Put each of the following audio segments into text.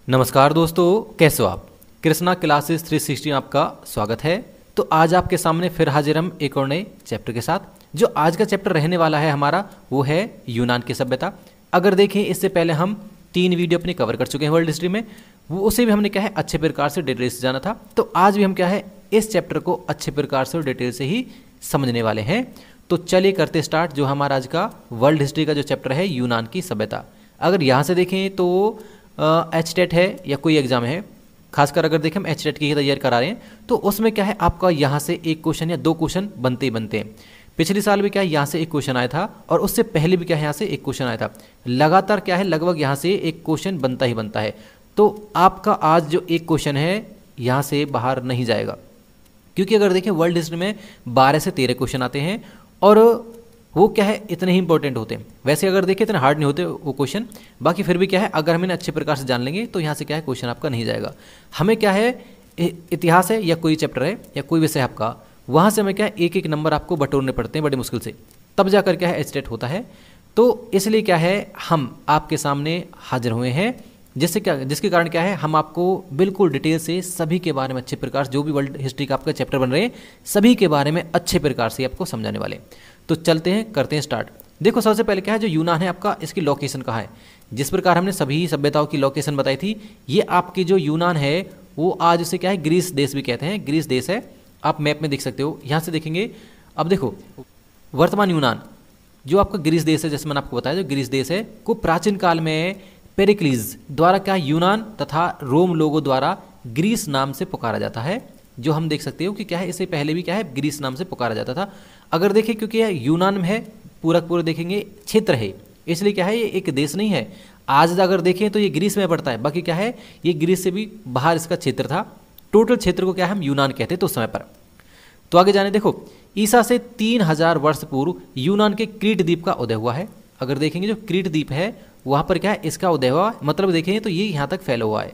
नमस्कार दोस्तों, कैसे हो आप। कृष्णा क्लासेस 360 में आपका स्वागत है। तो आज आपके सामने फिर हाजिर हम एक और नए चैप्टर के साथ। जो आज का चैप्टर रहने वाला है हमारा वो है यूनान की सभ्यता। अगर देखें इससे पहले हम 3 वीडियो अपने कवर कर चुके हैं वर्ल्ड हिस्ट्री में, वो उसे भी हमने क्या है अच्छे प्रकार से डिटेल से जाना था। तो आज भी हम क्या है इस चैप्टर को अच्छे प्रकार से और डिटेल से ही समझने वाले हैं। तो चलिए करते स्टार्ट जो हमारा आज का वर्ल्ड हिस्ट्री का जो चैप्टर है यूनान की सभ्यता। अगर यहाँ से देखें तो एचटेट है या कोई एग्जाम है, खासकर अगर देखें हम एचटेट की ही तैयारी करा रहे हैं तो उसमें क्या है आपका यहाँ से एक क्वेश्चन या 2 क्वेश्चन बनते ही बनते हैं। पिछले साल भी क्या है यहाँ से एक क्वेश्चन आया था और उससे पहले भी क्या है यहाँ से एक क्वेश्चन आया था। लगातार क्या है लगभग यहाँ से एक क्वेश्चन बनता ही बनता है। तो आपका आज जो एक क्वेश्चन है यहाँ से बाहर नहीं जाएगा, क्योंकि अगर देखें वर्ल्ड हिस्ट्री में 12 से 13 क्वेश्चन आते हैं और वो क्या है इतने ही इंपॉर्टेंट होते हैं। वैसे अगर देखें इतने हार्ड नहीं होते वो क्वेश्चन, बाकी फिर भी क्या है अगर हम इन्हें अच्छे प्रकार से जान लेंगे तो यहाँ से क्या है क्वेश्चन आपका नहीं जाएगा। हमें क्या है इतिहास है या कोई चैप्टर है या कोई विषय आपका, वहाँ से हमें क्या है एक एक नंबर आपको बटोरने पड़ते हैं बड़ी मुश्किल से, तब जाकर क्या है एचटेट होता है। तो इसलिए क्या है हम आपके सामने हाजिर हुए हैं, जिसके कारण क्या है हम आपको बिल्कुल डिटेल से सभी के बारे में अच्छे प्रकार से, जो भी वर्ल्ड हिस्ट्री का आपका चैप्टर बन रहे हैं सभी के बारे में अच्छे प्रकार से आपको समझाने वाले। तो चलते हैं करते हैं स्टार्ट। देखो सबसे पहले क्या है जो यूनान है आपका, इसकी लोकेशन कहाँ है। जिस प्रकार हमने सभी सभ्यताओं की लोकेशन बताई थी, ये आपकी जो यूनान है वो आज उसे क्या है ग्रीस देश भी कहते हैं, ग्रीस देश है। आप मैप में देख सकते हो, यहाँ से देखेंगे। अब देखो वर्तमान यूनान जो आपका ग्रीस देश है, जैसे मैंने आपको बताया जो ग्रीस देश है को प्राचीन काल में पेरिक्लीज द्वारा क्या यूनान तथा रोम लोगों द्वारा ग्रीस नाम से पुकारा जाता है। जो हम देख सकते हो कि क्या है इससे पहले भी क्या है ग्रीस नाम से पुकारा जाता था। अगर देखें क्योंकि यह यूनान में है, पूरा देखेंगे क्षेत्र है, इसलिए क्या है ये एक देश नहीं है। आज अगर देखें तो ये ग्रीस में पड़ता है, बाकी क्या है ये ग्रीस से भी बाहर इसका क्षेत्र था। टोटल क्षेत्र को क्या है हम यूनान कहते थे उस समय पर। तो आगे जाने देखो ईसा से 3000 वर्ष पूर्व यूनान के क्रीट द्वीप का उदय हुआ है। अगर देखेंगे जो क्रीट द्वीप है वहाँ पर क्या है इसका उदय हुआ, मतलब देखेंगे तो ये यहाँ तक फैला हुआ है।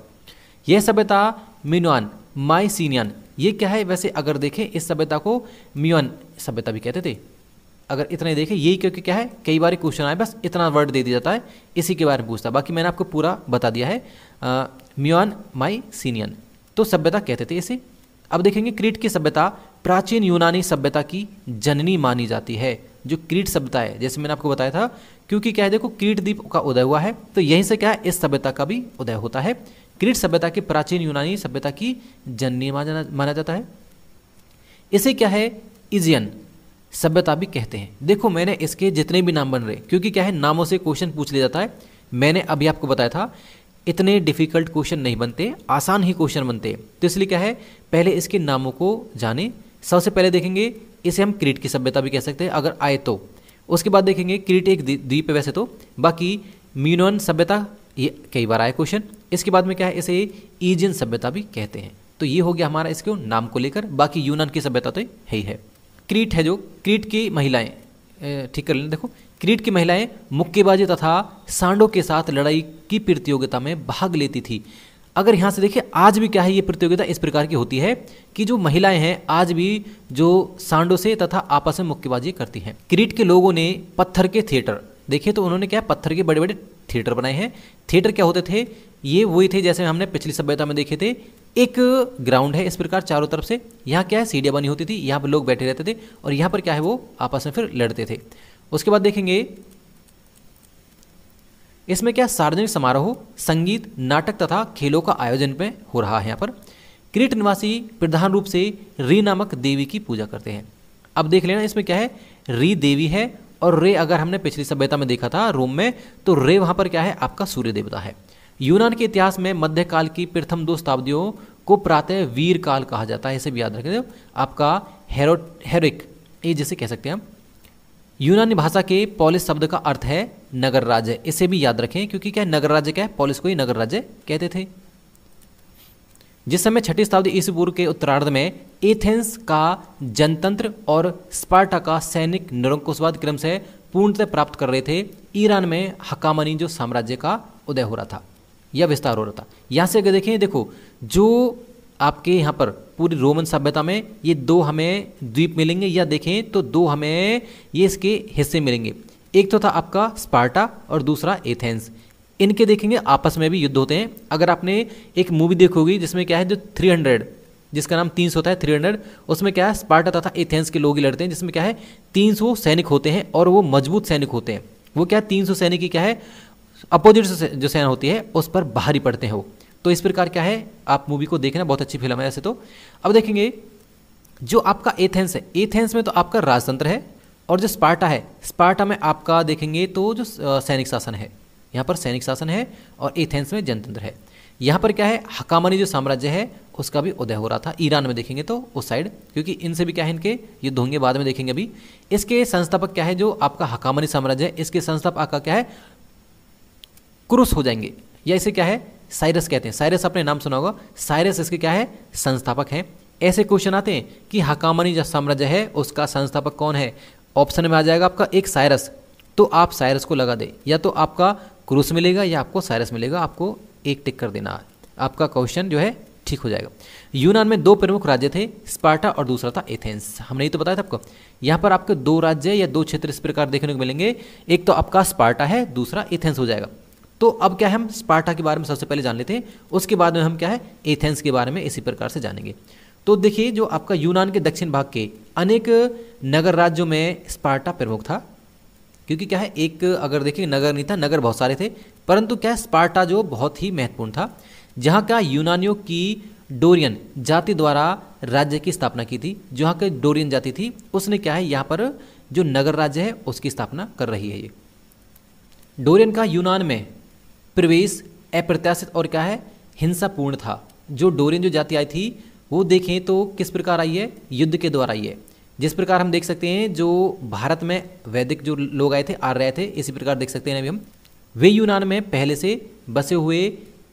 यह सभ्यता मिनोअन माइसीनियन, ये क्या है वैसे अगर देखें इस सभ्यता को मियोन सभ्यता भी कहते थे। अगर इतना ही देखें यही, क्योंकि क्या है कई बार क्वेश्चन आए बस इतना वर्ड दे दिया जाता है इसी के बारे में पूछता, बाकी मैंने आपको पूरा बता दिया है। मियोन माइसीनियन तो सभ्यता कहते थे इसे। अब देखेंगे क्रीट की सभ्यता प्राचीन यूनानी सभ्यता की जननी मानी जाती है। जो क्रीट सभ्यता है जैसे मैंने आपको बताया था, क्योंकि क्या है देखो क्रीट द्वीप का उदय हुआ है तो यहीं से क्या है इस सभ्यता का भी उदय होता है। क्रीट सभ्यता के प्राचीन यूनानी सभ्यता की जननी माना जाता है। इसे क्या है इजियन सभ्यता भी कहते हैं। देखो मैंने इसके जितने भी नाम बन रहे, क्योंकि क्या है नामों से क्वेश्चन पूछ लिया जाता है। मैंने अभी आपको बताया था इतने डिफिकल्ट क्वेश्चन नहीं बनते, आसान ही क्वेश्चन बनते हैं। तो इसलिए क्या है पहले इसके नामों को जाने। सबसे पहले देखेंगे इसे हम क्रीट की सभ्यता भी कह सकते हैं अगर आए तो। उसके बाद देखेंगे क्रीट एक द्वीप है वैसे तो, बाकी मीनोन सभ्यता ये कई बार आए क्वेश्चन। इसके बाद में क्या है इसे ईजियन सभ्यता भी कहते हैं। तो ये हो गया हमारा इसके नाम को लेकर। बाकी यूनान की सभ्यता तो है ही है। क्रीट है जो क्रीट की महिलाएं, ठीक कर लें। देखो क्रीट की महिलाएं मुक्केबाजी तथा सांडों के साथ लड़ाई की प्रतियोगिता में भाग लेती थी। अगर यहाँ से देखिए आज भी क्या है ये प्रतियोगिता इस प्रकार की होती है कि जो महिलाएं हैं आज भी जो सांडों से तथा आपस में मुक्केबाजी करती हैं। क्रीट के लोगों ने पत्थर के थिएटर देखिए, तो उन्होंने क्या पत्थर के बड़े बड़े थिएटर बनाए हैं। थिएटर क्या होते थे, ये वही थे जैसे हमने पिछली सभ्यता में देखे थे। एक ग्राउंड है इस प्रकार चारों तरफ से, यहाँ क्या है सीढ़ियाँ बनी होती थी, यहाँ पर लोग बैठे रहते थे और यहाँ पर क्या है वो आपस में फिर लड़ते थे। उसके बाद देखेंगे इसमें क्या सार्वजनिक समारोह, संगीत, नाटक तथा खेलों का आयोजन पे हो रहा है। यहाँ पर क्रीट निवासी प्रधान रूप से री नामक देवी की पूजा करते हैं। अब देख लेना इसमें क्या है री देवी है और रे अगर हमने पिछली सभ्यता में देखा था रोम में, तो रे वहाँ पर क्या है आपका सूर्य देवता है। यूनान के इतिहास में मध्यकाल की प्रथम 2 शताब्दियों को प्रातः वीर काल कहा जाता है। इसे भी याद रखें आपका हेरोइक ये जिसे कह सकते हैं हम। यूनानी भाषा के पॉलिस शब्द का अर्थ है नगर राज्य, इसे भी याद रखें क्योंकि क्या है नगर राज्य क्या है पॉलिस को ही नगर राज्य कहते थे। जिस समय 6ठी शताब्दी ईसा पूर्व के उत्तरार्ध में एथेंस का जनतंत्र और स्पार्टा का सैनिक निरंकुशवाद क्रम से पूर्णतः प्राप्त कर रहे थे, ईरान में हकामनी जो साम्राज्य का उदय हो रहा था या विस्तार हो रहा था। यहाँ से अगर देखें देखो जो आपके यहाँ पर पूरी रोमन सभ्यता में ये 2 हमें द्वीप मिलेंगे, या देखें तो 2 हमें ये इसके हिस्से मिलेंगे। एक तो था आपका स्पार्टा और दूसरा एथेंस। इनके देखेंगे आपस में भी युद्ध होते हैं। अगर आपने एक मूवी देखोगी जिसमें क्या है, जो 300 जिसका नाम 300 होता है, 300, उसमें क्या है स्पार्टा तथा एथेंस के लोग ही लड़ते हैं, जिसमें क्या है 300 सैनिक होते हैं और वो मजबूत सैनिक होते हैं। वो क्या 300 सैनिक की क्या है अपोजिट से जो सेना होती है उस पर भारी पड़ते हैं वो। तो इस प्रकार क्या है, आप मूवी को देखना, बहुत अच्छी फिल्म है ऐसे तो। अब देखेंगे जो आपका एथेंस है, एथेंस में तो आपका राजतंत्र है, और जो स्पार्टा है, स्पार्टा में आपका देखेंगे तो जो सैनिक शासन है, यहाँ पर सैनिक शासन है, और एथेंस में जनतंत्र है। यहाँ पर क्या है हकामनी जो साम्राज्य है उसका भी उदय हो रहा था ईरान में, देखेंगे तो उस साइड, क्योंकि इनसे भी क्या है इनके युद्ध होंगे, बाद में देखेंगे। अभी इसके संस्थापक क्या है, जो आपका हकामनी साम्राज्य है, इसके संस्थापक आपका क्या है क्रूस हो जाएंगे, या इसे क्या है साइरस कहते हैं। साइरस आपने नाम सुना होगा, साइरस इसके क्या है संस्थापक हैं। ऐसे क्वेश्चन आते हैं कि हकामनी जो साम्राज्य है उसका संस्थापक कौन है, ऑप्शन में आ जाएगा आपका एक साइरस, तो आप साइरस को लगा दे, या तो आपका क्रूस मिलेगा या आपको साइरस मिलेगा, आपको एक टिक कर देना है, आपका क्वेश्चन जो है ठीक हो जाएगा। यूनान में 2 प्रमुख राज्य थे, स्पार्टा और दूसरा था एथेंस। हमने ये तो बताया था आपको। यहाँ पर आपके 2 राज्य या 2 क्षेत्र इस प्रकार देखने को मिलेंगे, एक तो आपका स्पार्टा है, दूसरा एथेंस हो जाएगा। तो अब क्या है, हम स्पार्टा के बारे में सबसे पहले जान लेते हैं, उसके बाद में हम क्या है एथेंस के बारे में इसी प्रकार से जानेंगे। तो देखिए जो आपका यूनान के दक्षिण भाग के अनेक नगर राज्यों में स्पार्टा प्रमुख था, क्योंकि क्या है एक अगर देखिए नगर नहीं था, नगर बहुत सारे थे, परंतु क्या है स्पार्टा जो बहुत ही महत्वपूर्ण था, जहाँ का यूनानियों की डोरियन जाति द्वारा राज्य की स्थापना की थी। जहाँ की डोरियन जाति थी उसने क्या है यहाँ पर जो नगर राज्य है उसकी स्थापना कर रही है। ये डोरियन का यूनान में प्रवेश अप्रत्याशित और क्या है हिंसापूर्ण था। जो डोरियन जो जाति आई थी वो देखें तो किस प्रकार आई है, युद्ध के द्वारा आई है। जिस प्रकार हम देख सकते हैं जो भारत में वैदिक जो लोग आए थे आर्य थे, इसी प्रकार देख सकते हैं अभी हम, वे यूनान में पहले से बसे हुए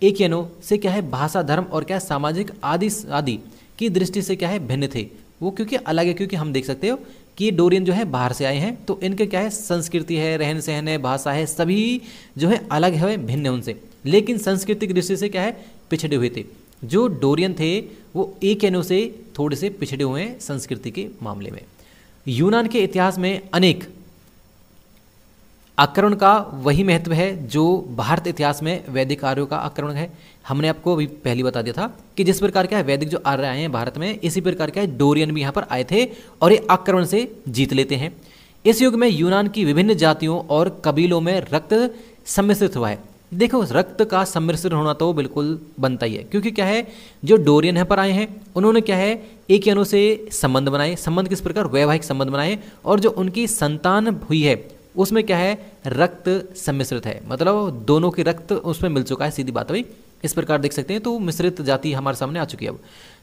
एकियनों से क्या है भाषा, धर्म और क्या है सामाजिक आदि की दृष्टि से क्या है भिन्न थे। वो क्योंकि अलग है, क्योंकि हम देख सकते हो कि डोरियन जो है बाहर से आए हैं, तो इनके क्या है संस्कृति है, रहन सहन है, भाषा है, सभी जो है अलग है, भिन्न है उनसे, लेकिन सांस्कृतिक दृष्टि से क्या है पिछड़े हुए थे। जो डोरियन थे वो एकियनों से थोड़े से पिछड़े हुए हैं संस्कृति के मामले में। यूनान के इतिहास में अनेक आक्रमण का वही महत्व है जो भारत इतिहास में वैदिक आर्यों का आक्रमण है। हमने आपको अभी पहले बता दिया था कि जिस प्रकार क्या है वैदिक जो आर्य आए हैं भारत में, इसी प्रकार क्या है डोरियन भी यहाँ पर आए थे और ये आक्रमण से जीत लेते हैं। इस युग में यूनान की विभिन्न जातियों और कबीलों में रक्त सम्मिश्रित हुआ है। देखो रक्त का सम्मिश्रण होना तो बिल्कुल बनता ही है, क्योंकि क्या है जो डोरियन यहाँ पर आए हैं उन्होंने क्या है एकियनों से संबंध बनाए, संबंध किस प्रकार वैवाहिक संबंध बनाए, और जो उनकी संतान हुई है उसमें क्या है रक्त सम्मिश्रित है, मतलब दोनों के रक्त उसमें मिल चुका है, सीधी बात है भाई। इस प्रकार देख सकते हैं, तो मिश्रित जाति हमारे सामने आ चुकी है अब,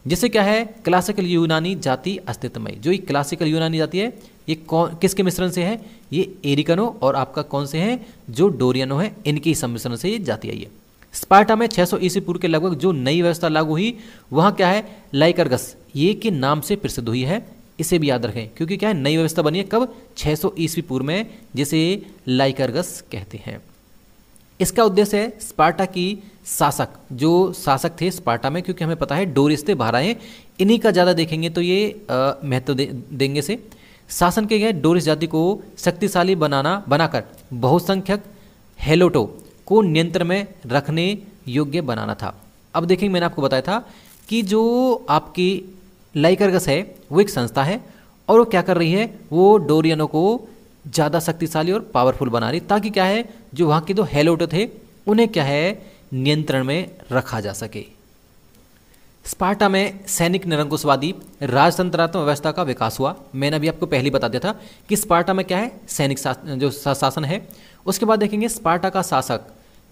जिससे क्या है क्लासिकल यूनानी जाति अस्तित्व में। जो ये क्लासिकल यूनानी जाति है ये कौन किसके मिश्रण से है, ये एरिकनो और आपका कौन से हैं जो डोरियनो है, इनके सम्मिश्रण से ये जाति आई है। स्पार्टा में 600 ईस्वी पूर्व के लगभग जो नई व्यवस्था लागू हुई वहाँ क्या है लाइकर्गस ये के नाम से प्रसिद्ध हुई है। इसे भी याद रखें, क्योंकि क्या है नई व्यवस्था बनी है कब 600 ईस्वी पूर्व में, जिसे लाइकर्गस कहते हैं। इसका उद्देश्य है स्पार्टा की शासक, जो शासक थे स्पार्टा में, क्योंकि हमें पता है डोरिस थे बाहर आए, इन्हीं का ज़्यादा देखेंगे तो ये महत्व देंगे से शासन के गए डोरिस जाति को शक्तिशाली बनाकर बहुसंख्यक हेलोटो को नियंत्रण में रखने योग्य बनाना था। अब देखेंगे मैंने आपको बताया था कि जो आपकी लाइकर्गस है वो एक संस्था है और वो क्या कर रही है, वो डोरियनों को ज़्यादा शक्तिशाली और पावरफुल बना रही, ताकि क्या है जो वहाँ के जो हेलोटो थे उन्हें क्या है नियंत्रण में रखा जा सके। स्पार्टा में सैनिक निरंकुशवादी राजतंत्रात्मक व्यवस्था का विकास हुआ। मैंने अभी आपको पहले बता दिया था कि स्पार्टा में क्या है सैनिक जो शासन है। उसके बाद देखेंगे स्पार्टा का शासक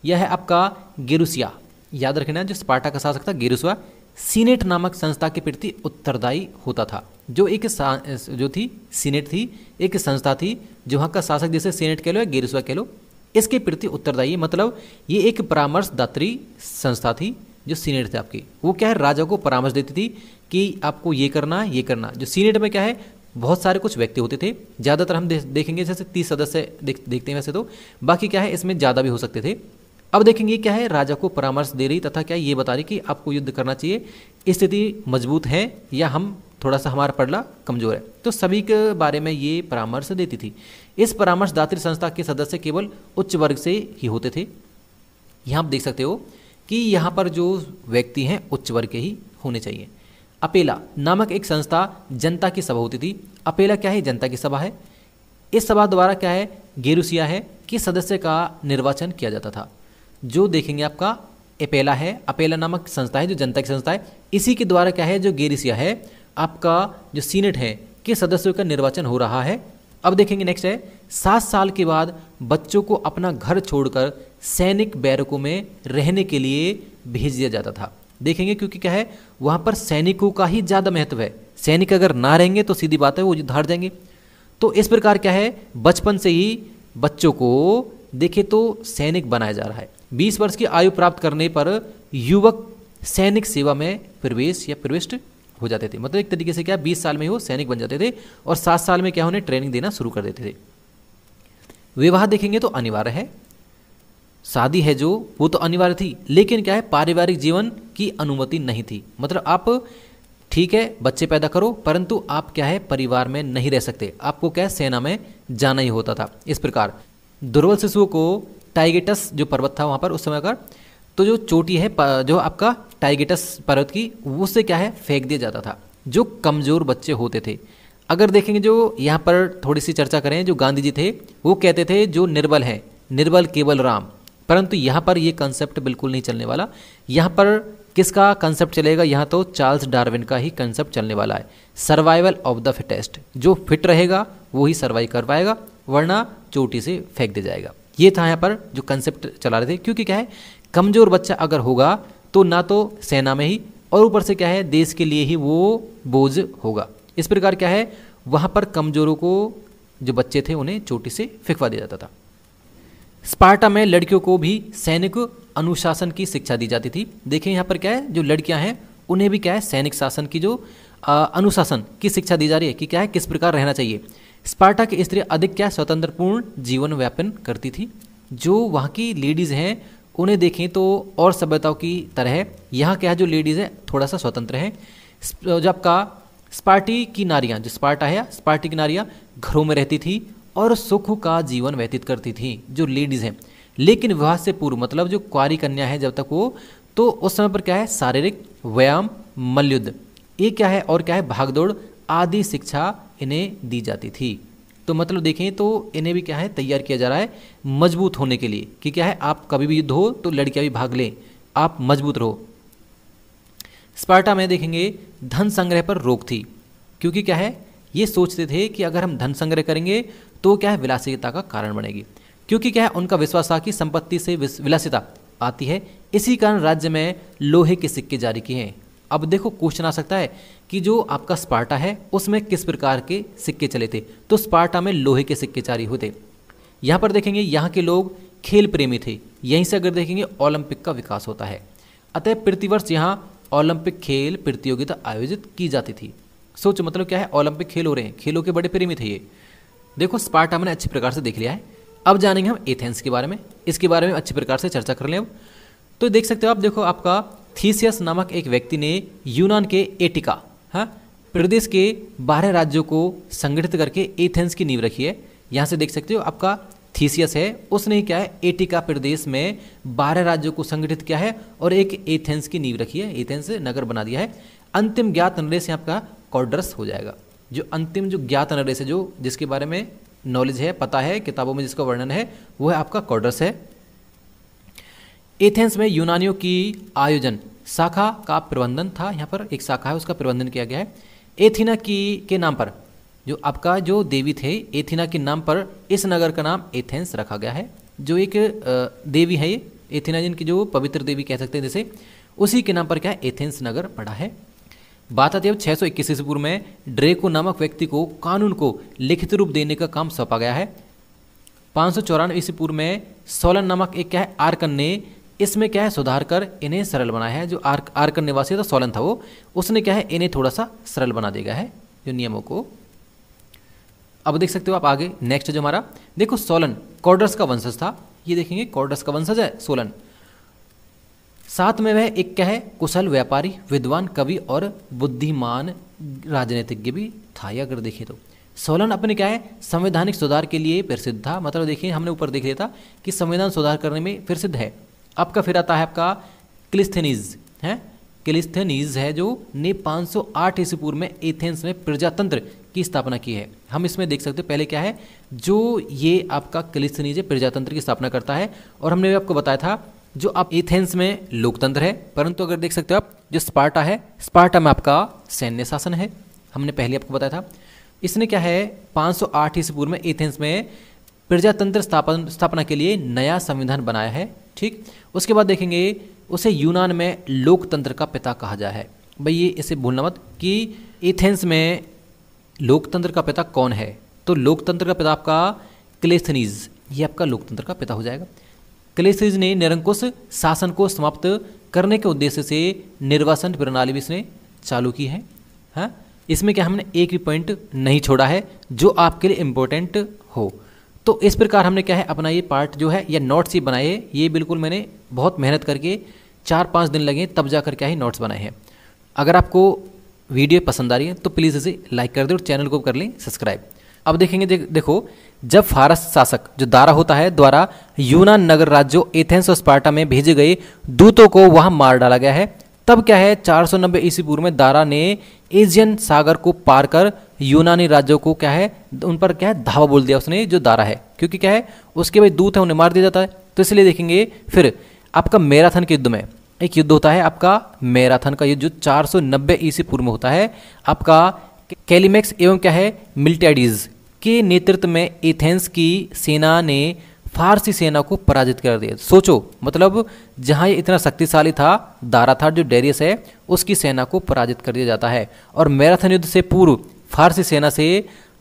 यह है आपका गेरुसिया, याद रखना जो स्पार्टा का शासक था गेरुसिया सीनेट नामक संस्था के प्रति उत्तरदायी होता था। जो एक जो थी सीनेट थी, एक संस्था थी जो वहाँ का शासक, जैसे सीनेट कह लो या गेरुसिया कह लो, इसके प्रति उत्तरदायी, मतलब ये एक परामर्शदात्री संस्था थी जो सीनेट थे आपकी। वो क्या है राजा को परामर्श देती थी कि आपको ये करना ये करना। जो सीनेट में क्या है बहुत सारे कुछ व्यक्ति होते थे, ज़्यादातर हम देखेंगे जैसे 30 सदस्य देखते हैं वैसे तो, बाकी क्या है इसमें ज़्यादा भी हो सकते थे। अब देखेंगे क्या है राजा को परामर्श दे रही तथा क्या ये बता रही कि आपको युद्ध करना चाहिए, स्थिति मजबूत है या हम थोड़ा सा हमारा पड़ला कमजोर है, तो सभी के बारे में ये परामर्श देती थी। इस परामर्शदात्री संस्था के सदस्य केवल उच्च वर्ग से ही होते थे। यहाँ आप देख सकते हो कि यहाँ पर जो व्यक्ति हैं उच्च वर्ग के ही होने चाहिए। अपेला नामक एक संस्था जनता की सभा होती थी। अपेला क्या है? जनता की सभा है। इस सभा द्वारा क्या है? गेरुसिया है कि सदस्य का निर्वाचन किया जाता था। जो देखेंगे आपका एपेला है, अपेला नामक संस्था है जो जनता की संस्था है, इसी के द्वारा क्या है? जो गेरुसिया है आपका जो सीनेट है कि सदस्यों का निर्वाचन हो रहा है। अब देखेंगे नेक्स्ट है 7 साल के बाद बच्चों को अपना घर छोड़कर सैनिक बैरकों में रहने के लिए भेज दिया जाता था। देखेंगे क्योंकि क्या है? वहाँ पर सैनिकों का ही ज़्यादा महत्व है। सैनिक अगर ना रहेंगे तो सीधी बात है वो हार जाएंगे। तो इस प्रकार क्या है? बचपन से ही बच्चों को देखे तो सैनिक बनाया जा रहा है। 20 वर्ष की आयु प्राप्त करने पर युवक सैनिक सेवा में प्रवेश या प्रविष्ट हो जाते थे। मतलब एक तरीके से क्या 20 साल में ही वो सैनिक बन जाते थे और 7 साल में क्या उन्हें ट्रेनिंग देना शुरू कर देते थे। विवाह देखेंगे तो अनिवार्य है। शादी है जो वो तो अनिवार्य थी, लेकिन क्या है? पारिवारिक जीवन की अनुमति नहीं थी। मतलब आप ठीक है बच्चे पैदा करो, परंतु आप क्या है? परिवार में नहीं रह सकते। आपको क्या है? सेना में जाना ही होता था। इस प्रकार दुर्बल शिशुओं को टाइगेटस जो पर्वत था वहाँ पर उस समय का, तो जो चोटी है जो आपका टाइगेटस पर्वत की, उससे क्या है? फेंक दिया जाता था जो कमज़ोर बच्चे होते थे। अगर देखेंगे जो यहाँ पर थोड़ी सी चर्चा करें, जो गांधी जी थे वो कहते थे जो निर्बल है निर्बल केवल राम, परंतु यहाँ पर ये कंसेप्ट बिल्कुल नहीं चलने वाला। यहाँ पर किसका कंसेप्ट चलेगा? यहाँ तो चार्ल्स डार्विन का ही कंसेप्ट चलने वाला है। सर्वाइवल ऑफ द फिटेस्ट, जो फिट रहेगा वो ही सर्वाइव कर पाएगा, वरना चोटी से फेंक दिया जाएगा। ये था यहाँ पर जो कंसेप्ट चला रहे थे। क्योंकि क्या है? कमज़ोर बच्चा अगर होगा तो ना तो सेना में ही, और ऊपर से क्या है? देश के लिए ही वो बोझ होगा। इस प्रकार क्या है? वहाँ पर कमज़ोरों को जो बच्चे थे उन्हें चोटी से फेंकवा दिया जाता था। स्पार्टा में लड़कियों को भी सैनिक अनुशासन की शिक्षा दी जाती थी। देखें यहाँ पर क्या है? जो लड़कियां हैं उन्हें भी क्या है? सैनिक शासन की जो अनुशासन की शिक्षा दी जा रही है कि क्या है? किस प्रकार रहना चाहिए। स्पार्टा की स्त्री अधिक क्या स्वतंत्रपूर्ण जीवन व्यापन करती थी। जो वहाँ की लेडीज़ हैं उन्हें देखें तो और सभ्यताओं की तरह है। यहाँ क्या है? जो लेडीज़ है थोड़ा सा स्वतंत्र है। जो आपका स्पार्टी की नारियाँ, जो स्पार्टा है स्पार्टी की नारियाँ घरों में रहती थी और सुख का जीवन व्यतीत करती थी जो लेडीज़ हैं। लेकिन विवाह से पूर्व मतलब जो कुंवारी कन्या है जब तक वो, तो उस समय पर क्या है? शारीरिक व्यायाम, मल्लयुद्ध, ये क्या है? और क्या है? भागदौड़ आदि शिक्षा इन्हें दी जाती थी। तो मतलब देखें तो इन्हें भी क्या है? तैयार किया जा रहा है मजबूत होने के लिए कि क्या है? आप कभी भी युद्ध हो तो लड़कियां भी भाग लें, आप मजबूत रहो। स्पार्टा में देखेंगे धन संग्रह पर रोक थी। क्योंकि क्या है? ये सोचते थे कि अगर हम धन संग्रह करेंगे तो क्या है? विलासिता का कारण बनेगी। क्योंकि क्या है? उनका विश्वास था कि संपत्ति से विलासिता आती है। इसी कारण राज्य में लोहे के सिक्के जारी किए हैं। अब देखो क्वेश्चन आ सकता है कि जो आपका स्पार्टा है उसमें किस प्रकार के सिक्के चले थे? तो स्पार्टा में लोहे के सिक्के जारी होते। यहाँ पर देखेंगे यहाँ के लोग खेल प्रेमी थे। यहीं से अगर देखेंगे ओलंपिक का विकास होता है। अतः प्रतिवर्ष यहाँ ओलंपिक खेल प्रतियोगिता आयोजित की जाती थी। सोचो मतलब क्या है? ओलंपिक खेल हो रहे हैं, खेलों के बड़े प्रेमी थे ये। देखो स्पार्टा मैंने अच्छे प्रकार से देख लिया है। अब जानेंगे हम एथेंस के बारे में। इसके बारे में अच्छे प्रकार से चर्चा कर लें। अब तो देख सकते हो आप, देखो आपका थीसियस नामक एक व्यक्ति ने यूनान के एटिका प्रदेश के 12 राज्यों को संगठित करके एथेंस की नींव रखी है। यहाँ से देख सकते हो आपका थीसियस है, उसने क्या है? एटिका प्रदेश में 12 राज्यों को संगठित किया है और एक एथेंस की नींव रखी है, एथेंस नगर बना दिया है। अंतिम ज्ञात नरेश यहाँ आपका कॉर्डस हो जाएगा। जो अंतिम जो ज्ञात नरेश है, जो जिसके बारे में नॉलेज है, पता है, किताबों में जिसका वर्णन है, वो है आपका कॉर्डस है। एथेंस में यूनानियों की आयोजन शाखा का प्रबंधन था। यहाँ पर एक शाखा है उसका प्रबंधन किया गया है। एथीना की के नाम पर जो आपका जो देवी थे, एथीना के नाम पर इस नगर का नाम एथेंस रखा गया है। जो एक देवी है ये एथीना, जिनकी जो पवित्र देवी कह सकते हैं जैसे, उसी के नाम पर क्या है? एथेंस नगर पड़ा है। बात आती है अब 621 ईस्वी पूर्व में ड्रेको नामक व्यक्ति को कानून को लिखित रूप देने का काम सौंपा गया है। 594 ईस्वी पूर्व में सोलन नामक एक क्या है? आर्कन ने इसमें क्या है? सुधार कर इन्हें सरल बनाया है। जो आर्कन निवासी था, सोलन था वो, उसने क्या है? इन्हें थोड़ा सा सरल बना देगा है जो नियमों को। अब देख सकते हो आप आगे नेक्स्ट जो हमारा, देखो सोलन कॉर्डस का वंशज था। ये देखेंगे कॉर्डस का वंशज है सोलन। साथ में वह एक क्या है? कुशल व्यापारी, विद्वान, कवि और बुद्धिमान राजनीतिज्ञ भी था। ये अगर देखें तो सोलन अपने क्या है? संवैधानिक सुधार के लिए प्रसिद्ध था। मतलब देखिए हमने ऊपर देख लिया था कि संविधान सुधार करने में प्रसिद्ध है। आपका फिर आता है आपका क्लिस्थेनीज है। क्लिस्थेनीज है जो ने 508 ईस्वी पूर्व में एथेंस में प्रजातंत्र की स्थापना की है। हम इसमें देख सकते हैं पहले क्या है, जो ये आपका क्लिस्थेनीज है प्रजातंत्र की स्थापना करता है। और हमने आपको बताया था जो आप एथेंस में लोकतंत्र है, परंतु अगर देख सकते हो आप जो स्पार्टा है, स्पार्टा में आपका सैन्य शासन है। हमने पहले आपको बताया था। इसने क्या है 508 ईस्वी पूर्व में एथेंस में प्रजातंत्र स्थापना के लिए नया संविधान बनाया है। ठीक, उसके बाद देखेंगे उसे यूनान में लोकतंत्र का पिता कहा जाए है। भाई ये इसे भूलना मत कि एथेंस में लोकतंत्र का पिता कौन है, तो लोकतंत्र का पिता आपका क्लिस्थेनीज, ये आपका लोकतंत्र का पिता हो जाएगा। क्लिस्थेनीज ने निरंकुश शासन को समाप्त करने के उद्देश्य से निर्वासन प्रणाली भी इसने चालू की है। हाँ, इसमें क्या हमने एक भी पॉइंट नहीं छोड़ा है जो आपके लिए इम्पोर्टेंट हो। तो इस प्रकार हमने क्या है अपना ये पार्ट जो है या नोट्स ही बनाए, ये बिल्कुल मैंने बहुत मेहनत करके 4-5 दिन लगे तब जाकर क्या है नोट्स बनाए हैं। अगर आपको वीडियो पसंद आ रही है तो प्लीज़ इसे लाइक कर दे और चैनल को कर लें सब्सक्राइब। अब देखेंगे देखो जब फारस शासक जो दारा होता है द्वारा यूनान नगर राज्यों एथेंस और स्पार्टा में भेजे गए दूतों को वहां मार डाला गया है, तब क्या है 490 ईस्वी पूर्व में दारा ने एजियन सागर को पार कर यूनानी राज्यों को क्या है उन पर क्या है धावा बोल दिया उसने, जो दारा है, क्योंकि क्या है उसके भाई दूत है उन्हें मार दिया जाता है। तो इसलिए देखेंगे फिर आपका मैराथन के युद्ध में एक युद्ध होता है आपका मैराथन का युद्ध जो 490 ईस्वी पूर्व में होता है। आपका कैलिमेक्स एवं क्या है मिलिटाइडीज के नेतृत्व में एथेंस की सेना ने फारसी सेना को पराजित कर दिया। सोचो मतलब जहां ये इतना शक्तिशाली था दारा था जो डेरियस है उसकी सेना को पराजित कर दिया जाता है। और मैराथन युद्ध से पूर्व फारसी सेना से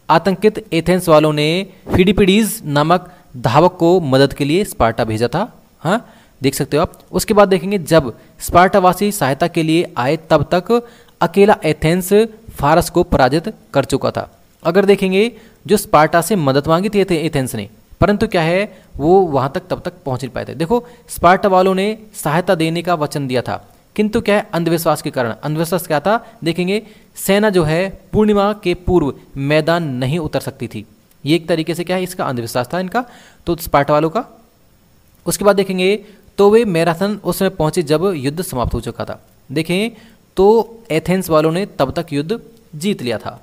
आतंकित एथेंस वालों ने फिडिपिडीज नामक धावक को मदद के लिए स्पार्टा भेजा था। हाँ देख सकते हो आप। उसके बाद देखेंगे जब स्पार्टावासी सहायता के लिए आए तब तक अकेला एथेंस फारस को पराजित कर चुका था। अगर देखेंगे जो स्पार्टा से मदद मांगी थी एथेंस ने, परंतु क्या है वो वहां तब तक पहुंच नहीं पाए थे। देखो स्पार्टा वालों ने सहायता देने का वचन दिया था, किंतु क्या है अंधविश्वास के कारण, अंधविश्वास क्या था देखेंगे सेना जो है पूर्णिमा के पूर्व मैदान नहीं उतर सकती थी। ये एक तरीके से क्या है इसका अंधविश्वास था इनका, तो स्पार्टा वालों का। उसके बाद देखेंगे तो वे मैराथन उस समय पहुंचे जब युद्ध समाप्त हो चुका था। देखें तो एथेंस वालों ने तब तक युद्ध जीत लिया था।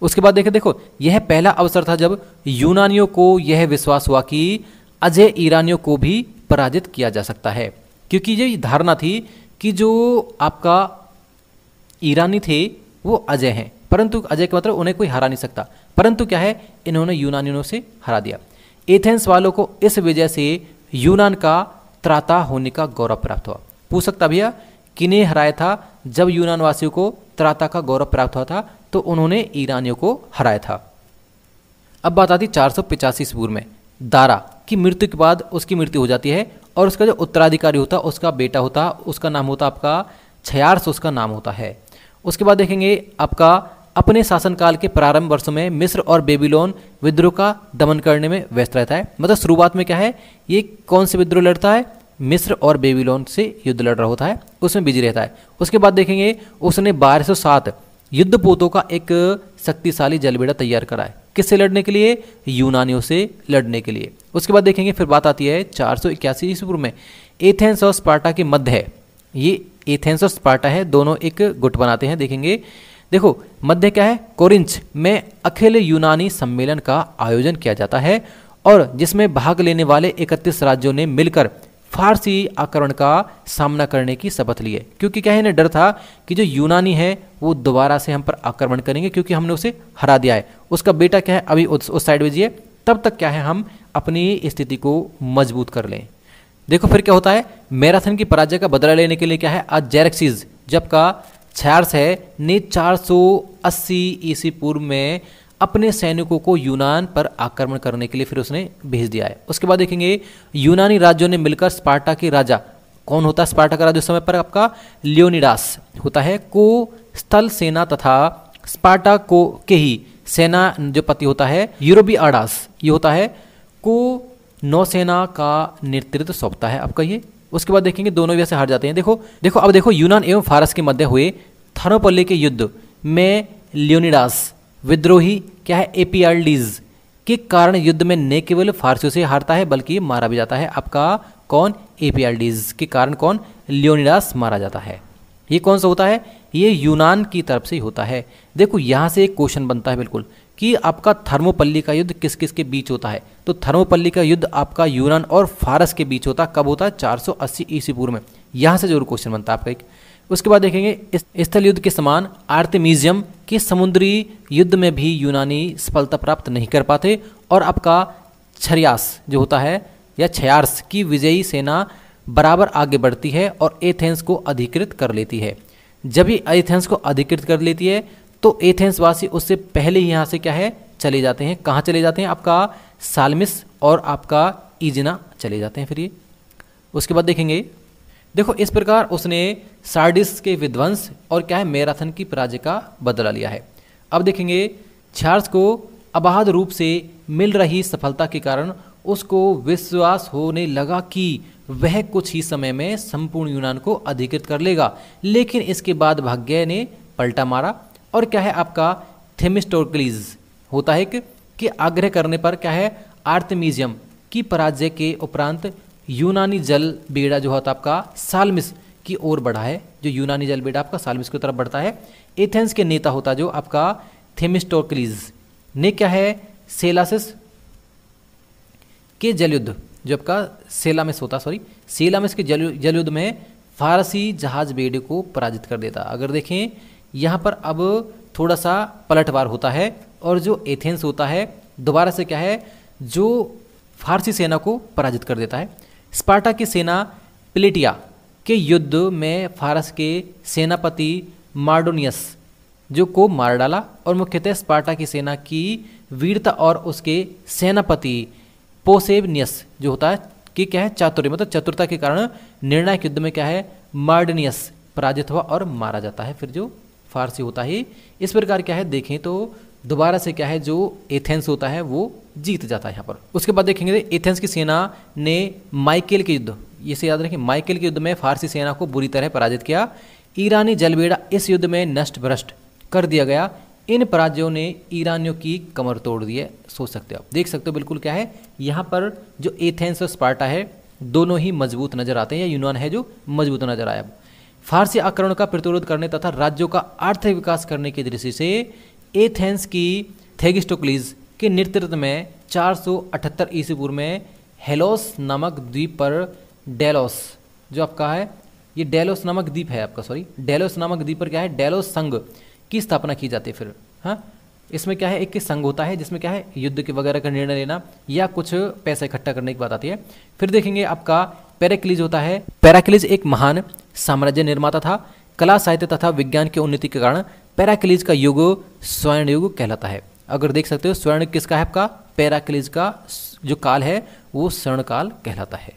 उसके बाद देखो यह पहला अवसर था जब यूनानियों को यह विश्वास हुआ कि अजय ईरानियों को भी पराजित किया जा सकता है, क्योंकि ये धारणा थी कि जो आपका ईरानी थे वो अजय हैं, परंतु अजय का मतलब उन्हें कोई हरा नहीं सकता, परंतु क्या है इन्होंने यूनानियों से हरा दिया। एथेंस वालों को इस वजह से यूनान का त्राता होने का गौरव प्राप्त हुआ। पूछ सकता भैया किन्हें हराया था जब यूनान वासियों को त्राता का गौरव प्राप्त हुआ था, तो उन्होंने ईरानियों को हराया था। अब बात आती 485 ईस्वी पूर्व में दारा की मृत्यु के बाद उसकी मृत्यु हो जाती है और उसका जो उत्तराधिकारी होता है उसका बेटा होता, उसका नाम होता आपका छयार्स उसका नाम होता है। उसके बाद देखेंगे आपका अपने शासनकाल के प्रारंभ वर्षों में मिस्र और बेबीलोन विद्रोह का दमन करने में व्यस्त रहता है। मतलब शुरुआत में क्या है ये कौन से विद्रोह लड़ता है, मिस्र और बेबीलोन से युद्ध लड़ रहा होता है, उसमें बिजी रहता है। उसके बाद देखेंगे उसने 1207 युद्धपोतों का एक शक्तिशाली जलबेड़ा तैयार करा है, किससे लड़ने के लिए, यूनानियों से लड़ने के लिए। उसके बाद देखेंगे फिर बात आती है 481 ईस्वी पूर्व में एथेंस और स्पार्टा के मध्य है, ये एथेंस और स्पार्टा है दोनों एक गुट बनाते हैं। देखेंगे देखो मध्य क्या है कोरिंथ में अखिल यूनानी सम्मेलन का आयोजन किया जाता है और जिसमें भाग लेने वाले 31 राज्यों ने मिलकर फारसी आक्रमण का सामना करने की शपथ ली है, क्योंकि क्या है इन्हें डर था कि जो यूनानी है वो दोबारा से हम पर आक्रमण करेंगे क्योंकि हमने उसे हरा दिया है। उसका बेटा क्या है अभी उस साइड भेजिए, तब तक क्या है हम अपनी स्थिति को मजबूत कर लें। देखो फिर क्या होता है मैराथन की पराजय का बदला लेने के लिए क्या है आज जेरेक्सिस जब का छयार्स है ने 480 ईस्वी पूर्व में अपने सैनिकों को यूनान पर आक्रमण करने के लिए फिर उसने भेज दिया है। उसके बाद देखेंगे यूनानी राज्यों ने मिलकर स्पार्टा के राजा, कौन होता है स्पार्टा का राजा उस समय पर आपका लियोनिडास होता है, को स्थल सेना तथा स्पार्टा को के ही सेना जो पति होता है यूरोबियाडास ये होता है को नौसेना का नेतृत्व सौंपता है आपका ये। उसके बाद देखेंगे दोनों वैसे हार जाते हैं। देखो अब देखो यूनान एवं फारस के मध्य हुए थर्मोपल्ली के युद्ध में लियोनिडास विद्रोही क्या है एपियाल्डीज के कारण युद्ध में न केवल फारसियों से हारता है बल्कि मारा भी जाता है। आपका कौन? एपियाल्डीज के कारण कौन? लियोनिडास मारा जाता है। ये कौन सा होता है? ये यूनान की तरफ से होता है। देखो यहाँ से एक क्वेश्चन बनता है बिल्कुल कि आपका थर्मोपल्ली का युद्ध किस किस के बीच होता है। तो थर्मोपल्ली का युद्ध आपका यूनान और फारस के बीच होता है। कब होता है? 480 ईस्वी पूर्व में। यहाँ से जरूर क्वेश्चन बनता है आपका एक। उसके बाद देखेंगे स्थल युद्ध के समान आर्तेमिजियम के समुद्री युद्ध में भी यूनानी सफलता प्राप्त नहीं कर पाते और आपका छरियास जो होता है या छयार्स की विजयी सेना बराबर आगे बढ़ती है और एथेंस को अधिकृत कर लेती है। जब ही एथेंस को अधिकृत कर लेती है तो एथेंस वासी उससे पहले ही यहाँ से क्या है? चले जाते हैं। कहाँ चले जाते हैं? आपका सालमिस और आपका ईजना चले जाते हैं फिर ये। उसके बाद देखेंगे, देखो इस प्रकार उसने सार्डिस के विध्वंस और क्या है मैराथन की पराजय का बदला लिया है। अब देखेंगे छार्ल्स को अबाध रूप से मिल रही सफलता के कारण उसको विश्वास होने लगा कि वह कुछ ही समय में संपूर्ण यूनान को अधिकृत कर लेगा, लेकिन इसके बाद भाग्य ने पलटा मारा और क्या है आपका थेमिस्टोक्लीज होता है कि आग्रह करने पर क्या है आर्तेमिजियम की पराजय के उपरांत यूनानी जल बेड़ा जो होता आपका सालमिस की ओर बढ़ा है। जो यूनानी जल बेड़ा आपका सालमिस की तरफ बढ़ता है। एथेंस के नेता होता जो आपका थेमिस्टोक्लीज ने क्या है सेलासिस के जलयुद्ध जो आपका सेलामिस के जलयुद्ध में फारसी जहाज बेड़े को पराजित कर देता। अगर देखें यहाँ पर अब थोड़ा सा पलटवार होता है और जो एथेंस होता है दोबारा से क्या है जो फारसी सेना को पराजित कर देता है। स्पार्टा की सेना प्लेटिया के युद्ध में फारस के सेनापति मार्डोनियस जो को मार डाला और मुख्यतः स्पार्टा की सेना की वीरता और उसके सेनापति पोसेबनियस जो होता है कि क्या है चातुर्य मतलब चतुरता के कारण निर्णायक युद्ध में क्या है मार्डनियस पराजित हुआ और मारा जाता है। फिर जो फारसी होता है इस प्रकार क्या है देखें तो दोबारा से क्या है जो एथेंस होता है वो जीत जाता है यहाँ पर। उसके बाद देखेंगे एथेंस की सेना ने माइकेल के युद्ध, इसे याद रखें, माइकेल के युद्ध में फारसी सेना को बुरी तरह पराजित किया। ईरानी जलबेड़ा इस युद्ध में नष्ट भ्रष्ट कर दिया गया। इन पराजयों ने ईरानियों की कमर तोड़ दी है। सोच सकते हो आप, देख सकते हो बिल्कुल क्या है यहाँ पर जो एथेंस और स्पार्टा है दोनों ही मजबूत नजर आते हैं या यूनान है जो मजबूत नजर आया। फारसी आक्रमण का प्रतिरोध करने तथा राज्यों का आर्थिक विकास करने की दृष्टि से एथेंस की थेगिस्टोक्लीज के नेतृत्व में 478 ईस्वी पूर्व में हेलोस नामक द्वीप पर डेलोस जो आपका है ये डेलोस नामक द्वीप है आपका डेलोस नामक द्वीप पर क्या है डेलोस संघ की स्थापना की जाती है। फिर हाँ इसमें क्या है एक संघ होता है जिसमें क्या है युद्ध के वगैरह का निर्णय लेना या कुछ पैसा इकट्ठा करने की बात आती है। फिर देखेंगे आपका पेराक्लीज होता है। पेराक्लीज एक महान साम्राज्य निर्माता था। कला साहित्य तथा विज्ञान की उन्नति के कारण पेराक्लीज का युग स्वर्ण युग कहलाता है। अगर देख सकते हो स्वर्ण किसका है आपका पेराक्लीज का जो काल है वो स्वर्ण काल कहलाता है।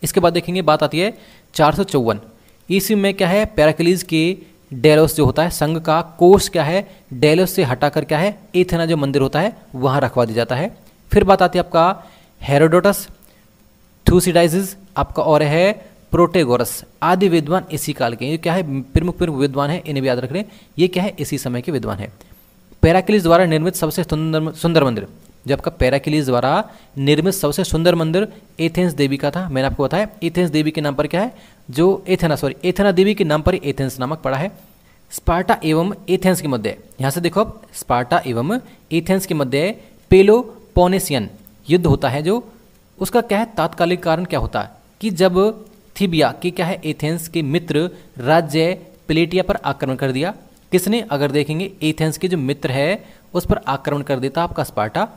इसके बाद देखेंगे बात आती है 454 ईस्वी में क्या है पेराक्लीज के डेलोस जो होता है संघ का कोष क्या है डेलोस से हटाकर क्या है एथेना जो मंदिर होता है वहां रखवा दिया जाता है। फिर बात आती है आपका हेरोडोटस, थुसिडाइसिस आपका और है प्रोटेगोरस आदि विद्वान इसी काल के। ये क्या है प्रमुख विद्वान है, इन्हें भी याद रख लें। ये क्या है इसी समय के विद्वान है। पेराक्लीज द्वारा निर्मित सबसे सुंदर मंदिर जो आपका पेराक्लीज द्वारा निर्मित सबसे सुंदर मंदिर एथेंस देवी का था। मैंने आपको बताया एथेंस देवी के नाम पर क्या है जो एथेना देवी के नाम पर ही एथेंस नामक पड़ा है। स्पार्टा एवं एथेंस के मध्य यहाँ से देखो अब स्पार्टा एवं एथेंस के मध्य पेलोपोनेसियन युद्ध होता है। जो उसका क्या है तात्कालिक कारण क्या होता है कि जब थीबिया के क्या है एथेंस के मित्र राज्य प्लेटिया पर आक्रमण कर दिया। किसने? अगर देखेंगे एथेंस के जो मित्र है उस पर आक्रमण कर देता आपका स्पार्टा।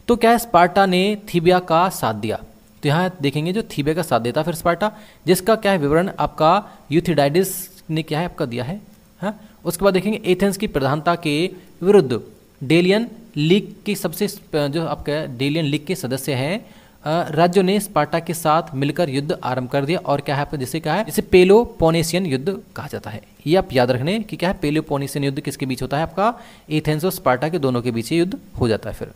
तो क्या है स्पार्टा ने थीबिया का साथ दिया। तो यहाँ देखेंगे जो थीबिया का साथ देता फिर स्पार्टा जिसका क्या है विवरण आपका यूथिडाइडिस ने क्या है आपका दिया है। हाँ उसके बाद देखेंगे एथेंस की प्रधानता के विरुद्ध डेलियन लीग के सबसे जो आपका डेलियन लीग के सदस्य हैं राज्यों ने स्पार्टा के साथ मिलकर युद्ध आरंभ कर दिया और क्या है आपका जिसे क्या है जिसे पेलोपोनेसियन युद्ध कहा जाता है। ये आप याद रखने कि क्या है पेलोपोनेसियन युद्ध किसके बीच होता है आपका एथेंस और स्पार्टा के दोनों के बीच युद्ध हो जाता है। फिर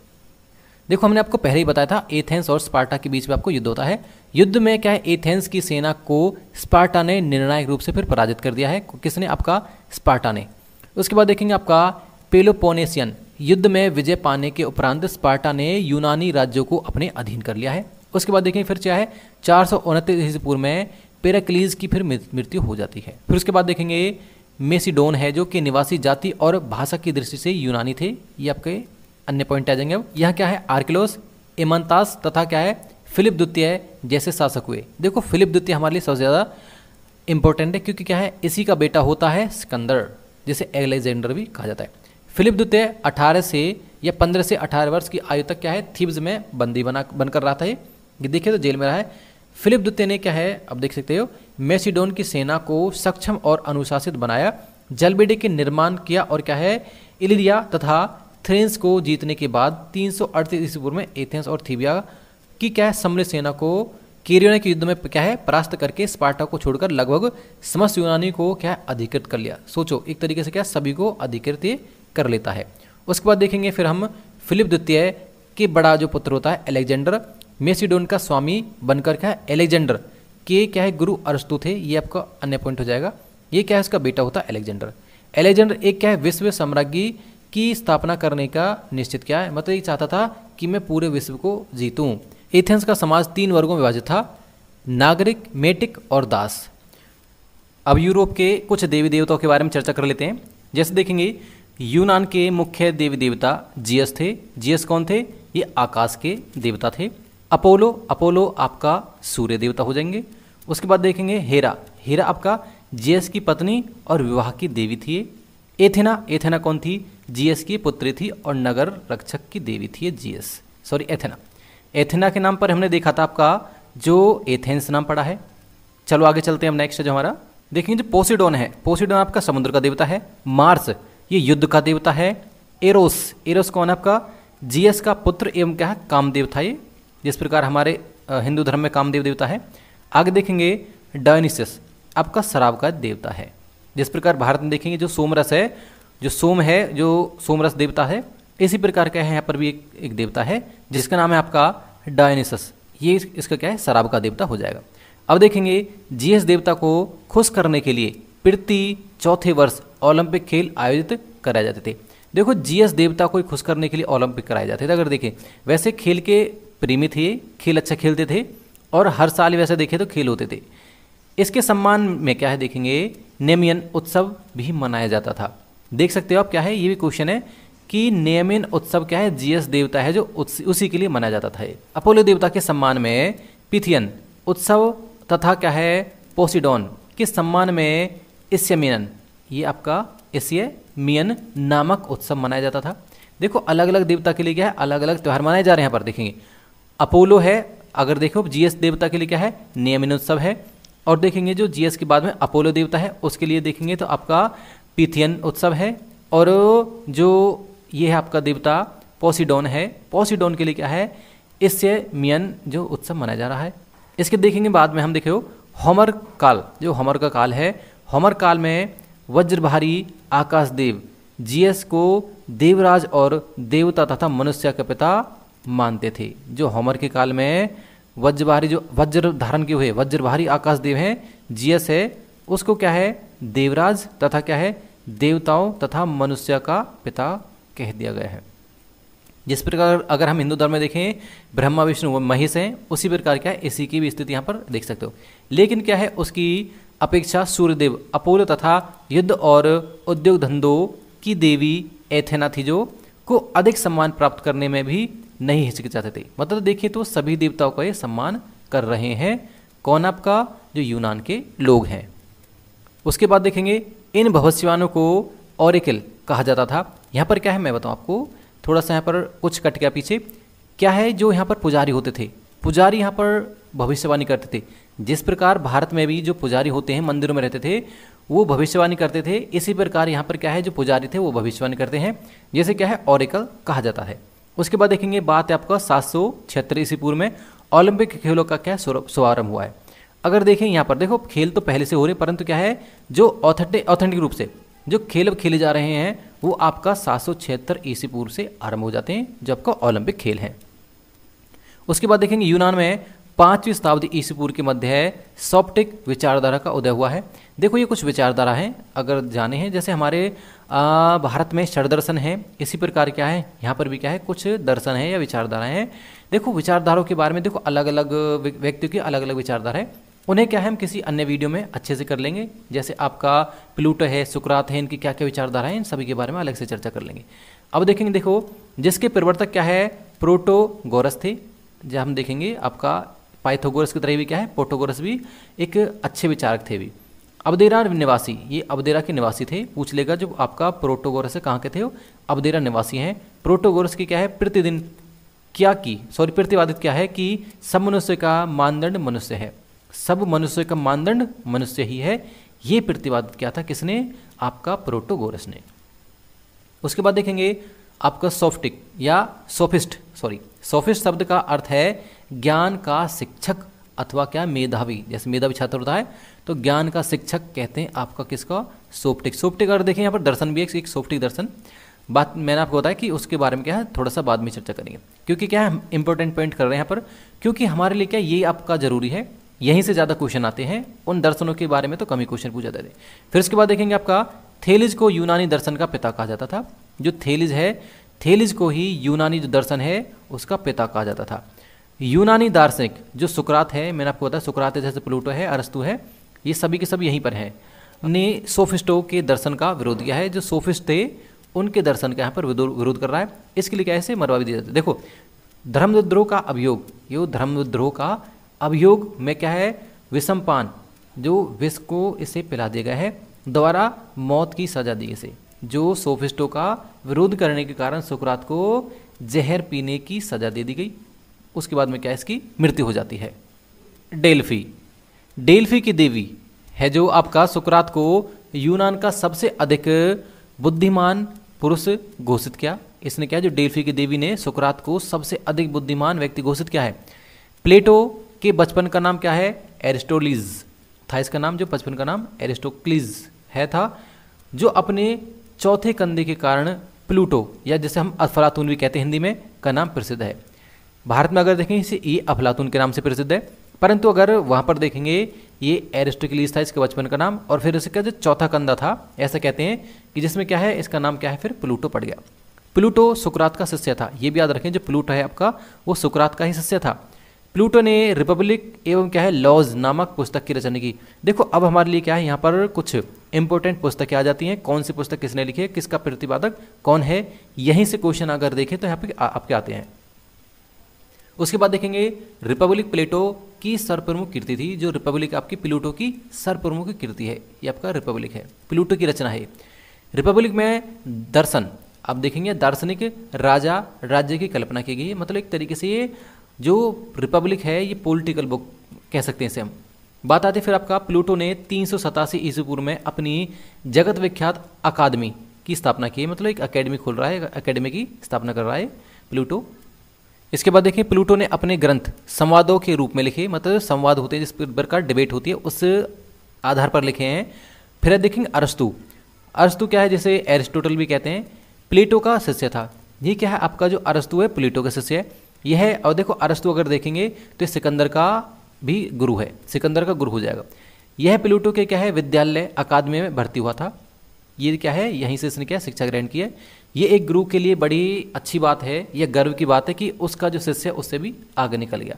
देखो हमने आपको पहले ही बताया था एथेंस और स्पार्टा के बीच में आपको युद्ध होता है। युद्ध में क्या है एथेंस की सेना को स्पार्टा ने निर्णायक रूप से फिर पराजित कर दिया है। किसने? आपका स्पार्टा ने। उसके बाद देखेंगे आपका पेलोपोनेसियन युद्ध में विजय पाने के उपरांत स्पार्टा ने यूनानी राज्यों को अपने अधीन कर लिया है। उसके बाद देखेंगे फिर क्या है, 429 ईस्वी पूर्व में पेराक्लीज की फिर मृत्यु हो जाती है। फिर उसके बाद देखेंगे मेसिडोन है जो कि निवासी जाति और भाषा की दृष्टि से यूनानी थे। ये आपके अन्य पॉइंट आ जाएंगे। अब यहाँ क्या है, आर्किलोस, एमंतास तथा क्या है फिलिप द्वितीय जैसे शासक हुए। देखो फिलिप द्वितीय हमारे लिए सबसे ज़्यादा इंपॉर्टेंट है क्योंकि क्या है, इसी का बेटा होता है सिकंदर, जिसे अलेक्जेंडर भी कहा जाता है। फिलिप द्वितीय 18 से या 15 से 18 वर्ष की आयु तक क्या है थीब्स में बंदी बनकर रहा था। ये देखिए तो जेल में रहा है। फिलिप द्वितीय ने क्या है, अब देख सकते हो, मैसिडोन की सेना को सक्षम और अनुशासित बनाया, जलबेडे के निर्माण किया और क्या है इलिरिया तथा थ्रेंस को जीतने के बाद 338 ईस्वी पूर्व में एथेंस और थीबिया की क्या है सम्मिलित सेना को कैरियोने के युद्ध में क्या है परास्त करके स्पार्टा को छोड़कर लगभग समस्त यूनानी को क्या है अधिकृत कर लिया। सोचो एक तरीके से क्या सभी को अधिकृत कर लेता है। उसके बाद देखेंगे फिर हम फिलिप द्वितीय के बड़ा जो पुत्र होता है अलेक्जेंडर, मेसिडोन का स्वामी बनकर क्या है अलेक्जेंडर के क्या है गुरु अरस्तु थे। ये आपका अन्य पॉइंट हो जाएगा। ये क्या है इसका बेटा होता है अलेक्जेंडर। अलेक्जेंडर एक क्या है विश्व साम्राज्य की स्थापना करने का निश्चित क्या है, मतलब ये चाहता था कि मैं पूरे विश्व को जीतूं। एथेंस का समाज 3 वर्गों में विभाजित था, नागरिक, मेटिक और दास। अब यूरोप के कुछ देवी देवताओं के बारे में चर्चा कर लेते हैं। जैसे देखेंगे यूनान के मुख्य देवी देवता जियस थे। जियस कौन थे, ये आकाश के देवता थे। अपोलो आपका सूर्य देवता हो जाएंगे। उसके बाद देखेंगे हेरा आपका जियस की पत्नी और विवाह की देवी थी। एथेना कौन थी, जियस की पुत्री थी और नगर रक्षक की देवी थी एथेना के नाम पर हमने देखा था आपका जो एथेंस नाम पड़ा है। चलो आगे चलते हैं हम नेक्स्ट जो हमारा देखेंगे जो पोसिडोन है। पोसिडोन आपका समुद्र का देवता है। मार्स ये युद्ध का देवता है। एरोस कौन आपका जियस का पुत्र एवं क्या है कामदेव था। ये जिस प्रकार हमारे हिंदू धर्म में कामदेव देवता है। आगे देखेंगे डायनिसस आपका शराब का देवता है। जिस प्रकार भारत में देखेंगे जो सोमरस है, जो सोमरस देवता है, इसी प्रकार का है यहाँ पर भी एक देवता है जिसका नाम है आपका डायनिसस। ये इसका क्या है शराब का देवता हो जाएगा। अब देखेंगे जियस देवता को खुश करने के लिए प्रति चौथे वर्ष ओलंपिक खेल आयोजित कराए जाते थे। देखो जियस देवता को खुश करने के लिए ओलंपिक कराए जाते थे। अगर देखें वैसे खेल के प्रेमी थे, खेल अच्छा खेलते थे और हर साल वैसे देखे तो खेल होते थे। इसके सम्मान में क्या है देखेंगे नेमियन उत्सव भी मनाया जाता था। देख सकते हो आप क्या है, ये भी क्वेश्चन है कि नेमियन उत्सव क्या है जियस देवता है जो उसी के लिए मनाया जाता था। अपोलो देवता के सम्मान में पिथियन उत्सव तथा क्या है पोसिडोन के सम्मान में इस्यमियन, ये आपका इस्यमियन नामक उत्सव मनाया जाता था। देखो अलग अलग देवता के लिए क्या है अलग अलग त्यौहार मनाए जा रहे हैं। यहाँ पर देखेंगे अपोलो है, अगर देखो जियस देवता के लिए क्या है नेमियन उत्सव है। और देखेंगे जो जियस के बाद में अपोलो देवता है उसके लिए देखेंगे तो आपका पिथियन उत्सव है। और जो ये है आपका देवता पोसिडोन है, पोसिडोन के लिए क्या है इस्यमियन जो उत्सव मनाया जा रहा है। इसके देखेंगे बाद में हम देखे होमर काल, जो होमर का काल है, होमर काल में वज्रभारी आकाश देव जियस को देवराज और देवता तथा मनुष्य का पिता मानते थे। जो होमर के काल में वज्रभारी जो वज्र धारण किए हुए वज्रभारी आकाश देव हैं जियस है, उसको क्या है देवराज तथा क्या है देवताओं तथा मनुष्य का पिता कह दिया गया है। जिस प्रकार अगर हम हिंदू धर्म में देखें ब्रह्मा विष्णु महेश हैं, उसी प्रकार क्या है इसी की भी स्थिति यहाँ पर देख सकते हो। लेकिन क्या है उसकी अपेक्षा सूर्यदेव अपोलो तथा युद्ध और उद्योग धंधों की देवी एथेना थी जो को अधिक सम्मान प्राप्त करने में भी नहीं हिचकिचाते थे। मतलब देखिए तो सभी देवताओं का ये सम्मान कर रहे हैं। कौन आपका जो यूनान के लोग हैं। उसके बाद देखेंगे इन भविष्यवाणों को ऑरेकल कहा जाता था। यहाँ पर क्या है मैं बताऊँ आपको, थोड़ा सा यहाँ पर कुछ कट गया पीछे। क्या है जो यहाँ पर पुजारी होते थे, पुजारी यहाँ पर भविष्यवाणी करते थे। जिस प्रकार भारत में भी जो पुजारी होते हैं मंदिरों में रहते थे वो भविष्यवाणी करते थे, इसी प्रकार यहाँ पर क्या है जो पुजारी थे वो भविष्यवाणी करते हैं, जैसे क्या है ऑरेकल कहा जाता है। उसके बाद देखेंगे बात है आपका 776 ईस्वी पूर्व में ओलंपिक खेलों का क्या शुभारंभ हुआ है। अगर देखें यहाँ पर देखो खेल तो पहले से हो रहे परंतु क्या है जो ऑथेंटिक रूप से जो खेल अब खेले जा रहे हैं वो आपका 776 ईस्वी पूर्व से आरंभ हो जाते हैं जो आपका ओलंपिक खेल है। उसके बाद देखेंगे यूनान में 5वीं शताब्दी ईसा पूर्व के मध्य है सॉप्टिक विचारधारा का उदय हुआ है। देखो ये कुछ विचारधारा हैं अगर जाने हैं, जैसे हमारे भारत में षड दर्शन है, इसी प्रकार क्या है यहाँ पर भी क्या है कुछ दर्शन है या विचारधाराएं हैं। देखो विचारधाराओं के बारे में देखो अलग अलग व्यक्तियों की अलग अलग विचारधारा है, उन्हें क्या है हम किसी अन्य वीडियो में अच्छे से कर लेंगे। जैसे आपका प्लूटो है, सुकरात है, इनकी क्या क्या विचारधारा है, इन सभी के बारे में अलग से चर्चा कर लेंगे। अब देखेंगे देखो जिसके प्रवर्तक क्या है प्रोटोगोरस थे, जब हम देखेंगे आपका पाइथागोरस की तरह भी क्या है प्रोटोगोरस भी एक अच्छे विचारक थे भी। अबदेरा निवासी, ये अबदेरा के निवासी थे, पूछ लेगा जो आपका प्रोटोगोरस है कहाँ के थे वो अबदेरा निवासी हैं। प्रोटोगोरस की क्या है प्रतिदिन क्या की प्रतिपादित क्या है कि सब मनुष्य का मानदंड मनुष्य है, सब मनुष्य का मानदंड मनुष्य ही है, ये प्रतिपादित किया था किसने आपका प्रोटोगोरस ने। उसके बाद देखेंगे आपका सोफ्टिक या सोफिस्ट शब्द का अर्थ है ज्ञान का शिक्षक अथवा क्या मेधावी, जैसे मेधावी छात्र होता है तो ज्ञान का शिक्षक कहते हैं आपका किसका सोफ्टिक अगर देखें यहाँ पर दर्शन भी एक सोफ्टिक दर्शन, बात मैंने आपको बताया कि उसके बारे में क्या है थोड़ा सा बाद में चर्चा करेंगे, क्योंकि क्या है हम इंपॉर्टेंट पॉइंट कर रहे हैं यहाँ पर, क्योंकि हमारे लिए क्या ये आपका जरूरी है, यहीं से ज़्यादा क्वेश्चन आते हैं, उन दर्शनों के बारे में तो कम ही क्वेश्चन पूछा जाते हैं। फिर उसके बाद देखेंगे आपका थेलिज को यूनानी दर्शन का पिता कहा जाता था, जो थेलिज है थेलिज को ही यूनानी जो दर्शन है उसका पिता कहा जाता था। यूनानी दार्शनिक जो सुकरात है, मैंने आपको बताया सुकरात है, जैसे प्लूटो है, अरस्तु है, ये सभी के सब यहीं पर हैं, ने सोफिस्टों के दर्शन का विरोध किया है, जो सोफिस्ट थे उनके दर्शन का यहाँ पर विरोध कर रहा है। इसके लिए कैसे मरवा भी दिया जाता है। देखो धर्मविद्रोह का अभियोग, ये धर्मविद्रोह का अभियोग में क्या है विषमपान, जो विष को इसे पिला दिया गया है, द्वारा मौत की सजा दी इसे, जो सोफिस्टों का विरोध करने के कारण सुकरात को जहर पीने की सजा दे दी गई। उसके बाद में क्या इसकी मृत्यु हो जाती है। डेल्फी की देवी है जो आपका सुकरात को यूनान का सबसे अधिक बुद्धिमान पुरुष घोषित किया। इसने क्या जो डेल्फी की देवी ने सुकरात को सबसे अधिक बुद्धिमान व्यक्ति घोषित किया है। प्लेटो के बचपन का नाम क्या है एरिस्टोटलीज था, इसका नाम जो बचपन का नाम एरिस्टोक्लीज है था, जो अपने चौथे कंधे के कारण प्लूटो या जैसे हम अफलातून भी कहते हैं हिंदी में का नाम प्रसिद्ध है। भारत में अगर देखें इसे ये अफलातून के नाम से प्रसिद्ध है, परंतु अगर वहाँ पर देखेंगे ये एरिस्टोक्लीज था इसके बचपन का नाम, और फिर इसका जो चौथा कंधा था ऐसा कहते हैं कि जिसमें क्या है इसका नाम क्या है फिर प्लूटो पड़ गया। प्लूटो सुकरात का शिष्य था, ये भी याद रखें जो प्लूटो है आपका वो सुकरात का ही शिष्य था। प्लूटो ने रिपब्लिक एवं क्या है लॉज नामक पुस्तक की रचना की। देखो अब हमारे लिए क्या है यहाँ पर कुछ इंपॉर्टेंट पुस्तकें आ जाती हैं, कौन सी पुस्तक किसने लिखी है, किसका प्रतिपादक कौन है, यहीं से क्वेश्चन अगर देखें तो यहाँ पे आपके आते हैं। उसके बाद देखेंगे रिपब्लिक प्लेटो की सर्वप्रमुख कृति थी, जो रिपब्लिक आपकी प्लूटो की सर्वप्रमुख कृति है, ये आपका रिपब्लिक है, प्लूटो की रचना है। रिपब्लिक में दर्शन अब देखेंगे दार्शनिक राजा राज्य की कल्पना की गई, मतलब एक तरीके से ये जो रिपब्लिक है ये पॉलिटिकल बुक कह सकते हैं इसे हम। बात आती है फिर आपका प्लूटो ने 387 ईसा पूर्व में अपनी जगत विख्यात अकादमी की स्थापना की, मतलब एक अकेडमी खोल रहा है, अकेडमी की स्थापना कर रहा है प्लूटो। इसके बाद देखिए प्लूटो ने अपने ग्रंथ संवादों के रूप में लिखे, मतलब संवाद होते हैं जिस प्रकार डिबेट होती है उस आधार पर लिखे हैं। फिर देखेंगे अरस्तु क्या है जिसे एरिस्टोटल भी कहते हैं, प्लेटो का शिष्य था। ये क्या है आपका जो अरस्तु है प्लेटो का शिष्य है यह है। और देखो अरस्तु अगर देखेंगे तो सिकंदर का भी गुरु है, सिकंदर का गुरु हो जाएगा। यह प्लूटो के क्या है विद्यालय अकादमी में भर्ती हुआ था, ये क्या है यहीं से इसने क्या शिक्षा ग्रहण की है। ये एक गुरु के लिए बड़ी अच्छी बात है, यह गर्व की बात है कि उसका जो शिष्य है उससे भी आगे निकल गया।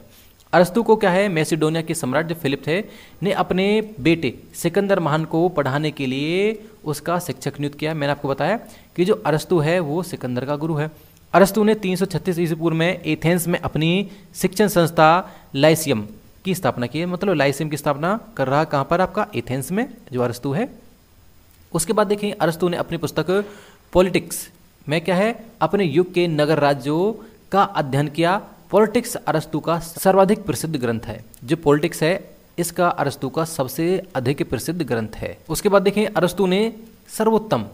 अरस्तु को क्या है मैसिडोनिया के सम्राट जो फिलिप थे ने अपने बेटे सिकंदर महान को पढ़ाने के लिए उसका शिक्षक नियुक्त किया। मैंने आपको बताया कि जो अरस्तु है वो सिकंदर का गुरु है। अरस्तु ने 336 ईसा पूर्व में एथेंस में अपनी शिक्षण संस्था लाइसियम की स्थापना की है, मतलब लाइसियम की स्थापना कर रहा कहाँ पर आपका एथेंस में जो अरस्तु है। उसके बाद देखें अरस्तु ने अपनी पुस्तक पॉलिटिक्स में क्या है अपने युग के नगर राज्यों का अध्ययन किया। पॉलिटिक्स अरस्तु का सर्वाधिक प्रसिद्ध ग्रंथ है, जो पॉलिटिक्स है इसका अरस्तु का सबसे अधिक प्रसिद्ध ग्रंथ है। उसके बाद देखें अरस्तु ने सर्वोत्तम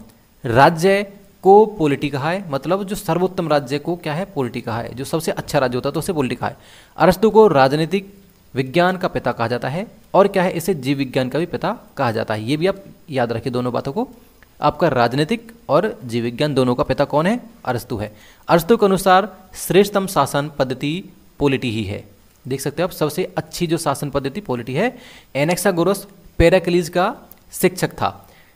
राज्य को पोलिटी कहा है, मतलब जो सर्वोत्तम राज्य को क्या है पोलिटी कहा है, जो सबसे अच्छा राज्य होता है तो उसे पोलिटी कहा है। अरस्तु को राजनीतिक विज्ञान का पिता कहा जाता है और क्या है इसे जीव विज्ञान का भी पिता कहा जाता है। ये भी आप याद रखिए दोनों बातों को, आपका राजनीतिक और जीव विज्ञान दोनों का पिता कौन है अरस्तु है। अरस्तु के अनुसार श्रेष्ठतम शासन पद्धति पोलिटी ही है, देख सकते हो आप, सबसे अच्छी जो शासन पद्धति पॉलिटी है। एनेक्सागोरस पेराक्लीज का शिक्षक था।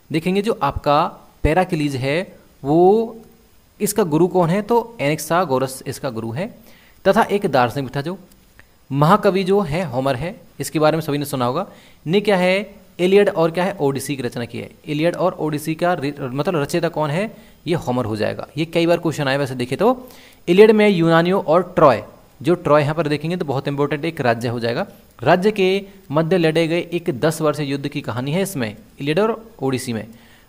देखेंगे जो आपका पेराक्लीज है वो इसका गुरु कौन है, तो एनेक्सागोरस इसका गुरु है। तथा एक दार्शनिक भी था जो महाकवि जो है होमर है, इसके बारे में सभी ने सुना होगा। ने क्या है इलियड और क्या है ओडिसी की रचना की है। इलियड और ओडिसी का मतलब रचयिता कौन है, ये होमर हो जाएगा। ये कई बार क्वेश्चन आए वैसे देखे तो। इलियड में यूनानियों और ट्रॉय, जो ट्रॉय यहाँ पर देखेंगे तो बहुत इंपॉर्टेंट एक राज्य हो जाएगा, राज्य के मध्य लड़े गए एक 10 वर्षीय युद्ध की कहानी है इसमें, इलियड और ओडिसी में।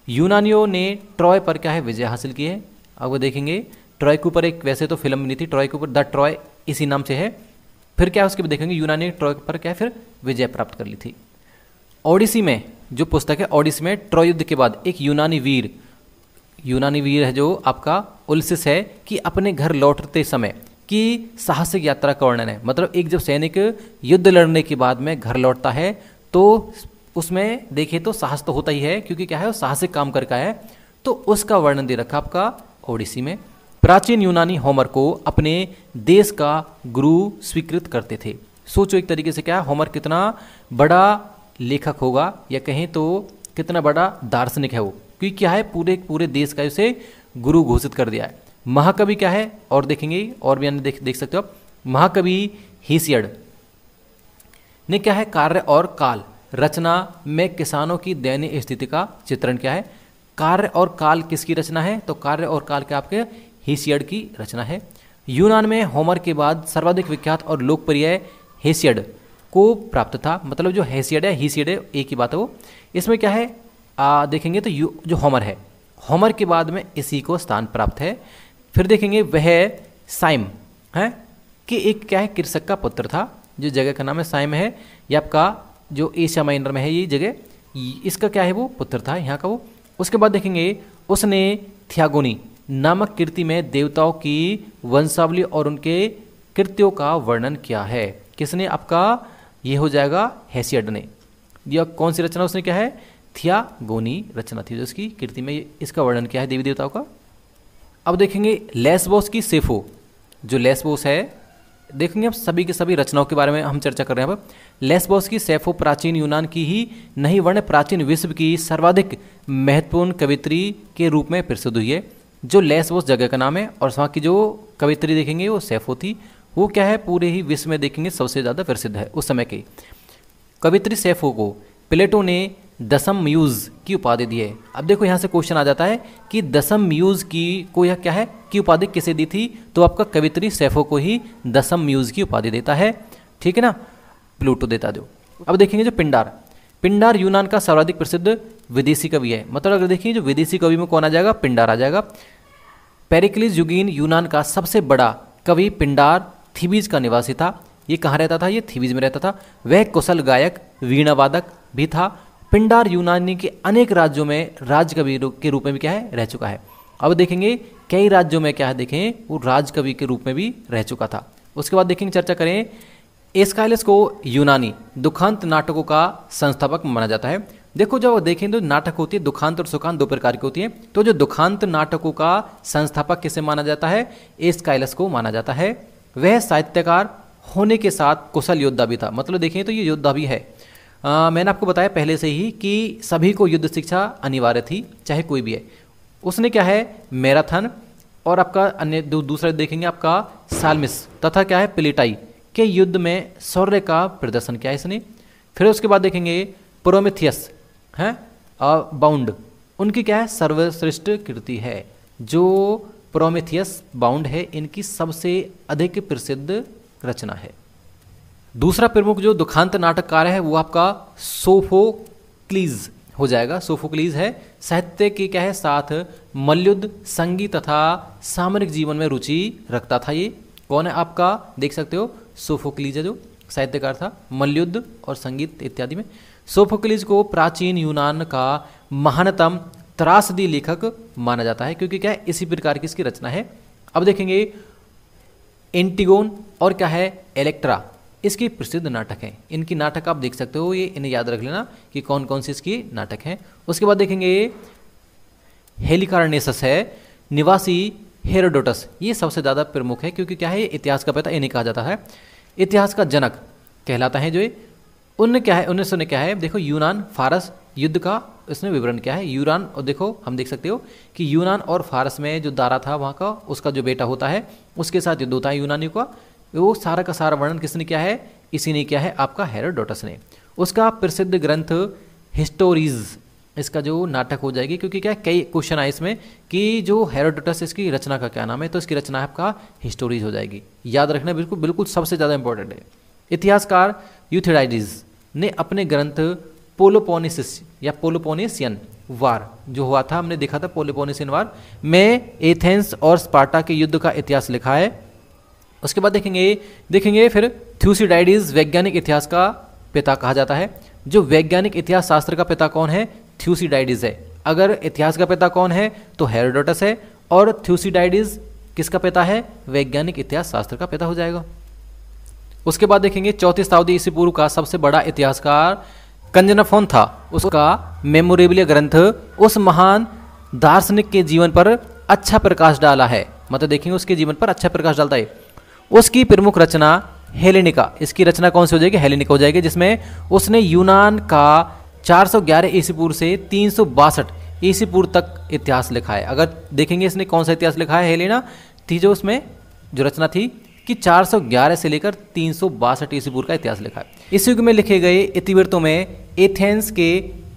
यूनानियों ने ट्रॉय पर क्या है विजय हासिल की है। अब वो देखेंगे ट्रॉय के ऊपर एक वैसे तो फिल्म बनी थी, ट्रॉय के ऊपर द ट्रॉय इसी नाम से है। फिर क्या उसके बाद देखेंगे यूनानी ट्रॉय पर क्या है फिर विजय प्राप्त कर ली थी। ओडिसी में जो पुस्तक है, ओडिसी में ट्रॉय युद्ध के बाद एक यूनानी वीर है जो आपका उल्सिस है कि अपने घर लौटते समय की साहसिक यात्रा का वर्णन है। मतलब एक जब सैनिक युद्ध लड़ने के बाद में घर लौटता है तो उसमें देखिए तो साहस तो होता ही है, क्योंकि क्या है वो साहसिक काम करका है, तो उसका वर्णन दे रखा आपका ओडिसी में। प्राचीन यूनानी होमर को अपने देश का गुरु स्वीकृत करते थे। सोचो एक तरीके से क्या होमर कितना बड़ा लेखक होगा, या कहें तो कितना बड़ा दार्शनिक है वो, क्योंकि क्या है पूरे देश का उसे गुरु घोषित कर दिया है। महाकवि क्या है और देखेंगे और भी अन्य देख सकते हो आप। महाकवि हेसियड ने क्या है कार्य और काल रचना में किसानों की दयनीय स्थिति का चित्रण क्या है। कार्य और काल किसकी रचना है, तो कार्य और काल के आपके हेसियड की रचना है। यूनान में होमर के बाद सर्वाधिक विख्यात और लोकप्रिय हेसियड को प्राप्त था। मतलब जो हेसियड है हीसियड है एक ही बात है वो। इसमें क्या है देखेंगे तो जो होमर है, होमर के बाद में इसी को स्थान प्राप्त है। फिर देखेंगे वह साइम है कि एक क्या है कृषक का पुत्र था, जो जगह का नाम है साइम है, ये आपका जो एशिया माइनर में है ये जगह, इसका क्या है वो पुत्र था यहाँ का वो। उसके बाद देखेंगे उसने थियागोनी नामक कृति में देवताओं की वंशावली और उनके कृत्यों का वर्णन किया है। किसने, आपका ये हो जाएगा हेसियड ने। यह कौन सी रचना उसने क्या है, थियागोनी रचना थी जो उसकी कृति में इसका वर्णन किया है देवी देवताओं का। अब देखेंगे लेस्बोस की सेफो, जो लेस्बोस है देखेंगे अब सभी के सभी रचनाओं के बारे में हम चर्चा कर रहे हैं। अब लेस्बोस की सेफो प्राचीन यूनान की ही नहीं वर्ण प्राचीन विश्व की सर्वाधिक महत्वपूर्ण कवित्री के रूप में प्रसिद्ध हुई है। जो लेस्बोस जगह का नाम है और वहाँ की जो कवित्री देखेंगे वो सेफो थी, वो क्या है पूरे ही विश्व में देखेंगे सबसे ज़्यादा प्रसिद्ध है उस समय की कवित्री सेफो को प्लेटो ने दसम म्यूज की उपाधि दी है। अब देखो यहाँ से क्वेश्चन आ जाता है कि दसम म्यूज की को यह क्या है की उपाधि किसे दी थी, तो आपका कवित्री सेफो को ही दसम म्यूज की उपाधि देता है, ठीक है ना, प्लूटो देता जो। अब देखेंगे जो पिंडार यूनान का सर्वाधिक प्रसिद्ध विदेशी कवि है। मतलब अगर देखिए जो विदेशी कवि में कौन आ जाएगा, पिंडार आ जाएगा। पेरिक्लिस युगीन यूनान का सबसे बड़ा कवि पिंडार थीबीज का निवासी था। ये कहाँ रहता था, ये थीबीज में रहता था। वह कुशल गायक वीणावादक भी था। पिंडार यूनानी के अनेक राज्यों में राजकवि के रूप में भी क्या है रह चुका है। अब देखेंगे कई राज्यों में क्या है देखें वो राजकवि के रूप में भी रह चुका था। उसके बाद देखेंगे चर्चा करें एस्काइलस को यूनानी दुखांत नाटकों का संस्थापक माना जाता है। देखो जब देखें तो नाटक होती है दुखांत और सुखांत दो प्रकार की होती है। तो जो दुखांत नाटकों का संस्थापक किसे माना जाता है, एस्काइलस को माना जाता है। वह साहित्यकार होने के साथ कुशल योद्धा भी था। मतलब देखें तो ये योद्धा भी है। मैंने आपको बताया पहले से ही कि सभी को युद्ध शिक्षा अनिवार्य थी, चाहे कोई भी है। उसने क्या है मैराथन और आपका अन्य दूसरा देखेंगे आपका साल्मिस तथा क्या है प्लेटाई के युद्ध में शौर्य का प्रदर्शन किया इसने। फिर उसके बाद देखेंगे प्रोमेथियस हैं बाउंड, उनकी क्या है सर्वश्रेष्ठ कृति है। जो प्रोमेथियस बाउंड है इनकी सबसे अधिक प्रसिद्ध रचना है। दूसरा प्रमुख जो दुखांत नाटककार है वो आपका सोफोक्लीज हो जाएगा। सोफोक्लीज है साहित्य के क्या है साथ मल्लयुद्ध संगीत तथा सामरिक जीवन में रुचि रखता था। ये कौन है आपका देख सकते हो सोफोक्लीज है जो साहित्यकार था मल्लयुद्ध और संगीत इत्यादि में। सोफोक्लीज को प्राचीन यूनान का महानतम त्रासदी लेखक माना जाता है क्योंकि क्या है इसी प्रकार की इसकी रचना है। अब देखेंगे एंटिगोन और क्या है इलेक्ट्रा, इसकी प्रसिद्ध नाटक हैं। इनकी नाटक आप देख सकते हो, ये इन्हें याद रख लेना कि कौन कौन सी इसकी नाटक हैं। उसके बाद देखेंगे हेलिकार्नेसस है निवासी हेरोडोटस, ये सबसे ज़्यादा प्रमुख है क्योंकि क्या है इतिहास का पिता इन्हें कहा जाता है। इतिहास का जनक कहलाता है जो ये। उनने क्या है, 1900 ने क्या है, देखो यूनान फारस युद्ध का इसने विवरण क्या है। यूनान, और देखो हम देख सकते हो कि यूनान और फारस में जो दारा था वहाँ का, उसका जो बेटा होता है उसके साथ युद्ध होता है यूनानियों का। वो सारा का सारा वर्णन किसने किया है, इसी ने किया है, आपका हेरोडोटस ने। उसका प्रसिद्ध ग्रंथ हिस्टोरीज, इसका जो नाटक हो जाएगी, क्योंकि क्या कई क्वेश्चन आए इसमें कि जो हेरोडोटस इसकी रचना का क्या नाम है, तो इसकी रचना आपका हिस्टोरीज हो जाएगी। याद रखना बिल्कुल बिल्कुल सबसे ज़्यादा इंपॉर्टेंट है। इतिहासकार यूथेराइडिस ने अपने ग्रंथ पोलोपोनिसिस या पोलोपोनेसियन वार जो हुआ था, हमने देखा था पोलोपोनेसियन वार में एथेंस और स्पार्टा के युद्ध का इतिहास लिखा है। उसके बाद देखेंगे फिर थ्यूसिडाइडिस वैज्ञानिक इतिहास का पिता कहा जाता है। जो वैज्ञानिक इतिहास शास्त्र का पिता कौन है, थ्यूसिडाइडिस है। अगर इतिहास का पिता कौन है तो हेरोडोटस है, और थ्यूसिडाइडिस किसका पिता है, वैज्ञानिक इतिहास शास्त्र का पिता हो जाएगा। उसके बाद देखेंगे 4वीं शताब्दी ईसा पूर्व का सबसे बड़ा इतिहासकार कंजनफोन था। उसका मेमोरेबलिया ग्रंथ उस महान दार्शनिक के जीवन पर अच्छा प्रकाश डाला है, मतलब देखेंगे उसके जीवन पर अच्छा प्रकाश डालता है। उसकी प्रमुख रचना हेलेनिका, इसकी रचना कौन सी हो जाएगी, हेलेनिका हो जाएगी, जिसमें उसने यूनान का 411 ईसा पूर्व से 362 ईसा पूर्व तक इतिहास लिखा है। अगर देखेंगे इसने कौन सा इतिहास लिखा है, हेलेना थी जो उसमें जो रचना थी कि 411 से लेकर 362 ईसा पूर्व का इतिहास लिखा है। इस युग में लिखे गए इतिवृत्तों में एथेंस के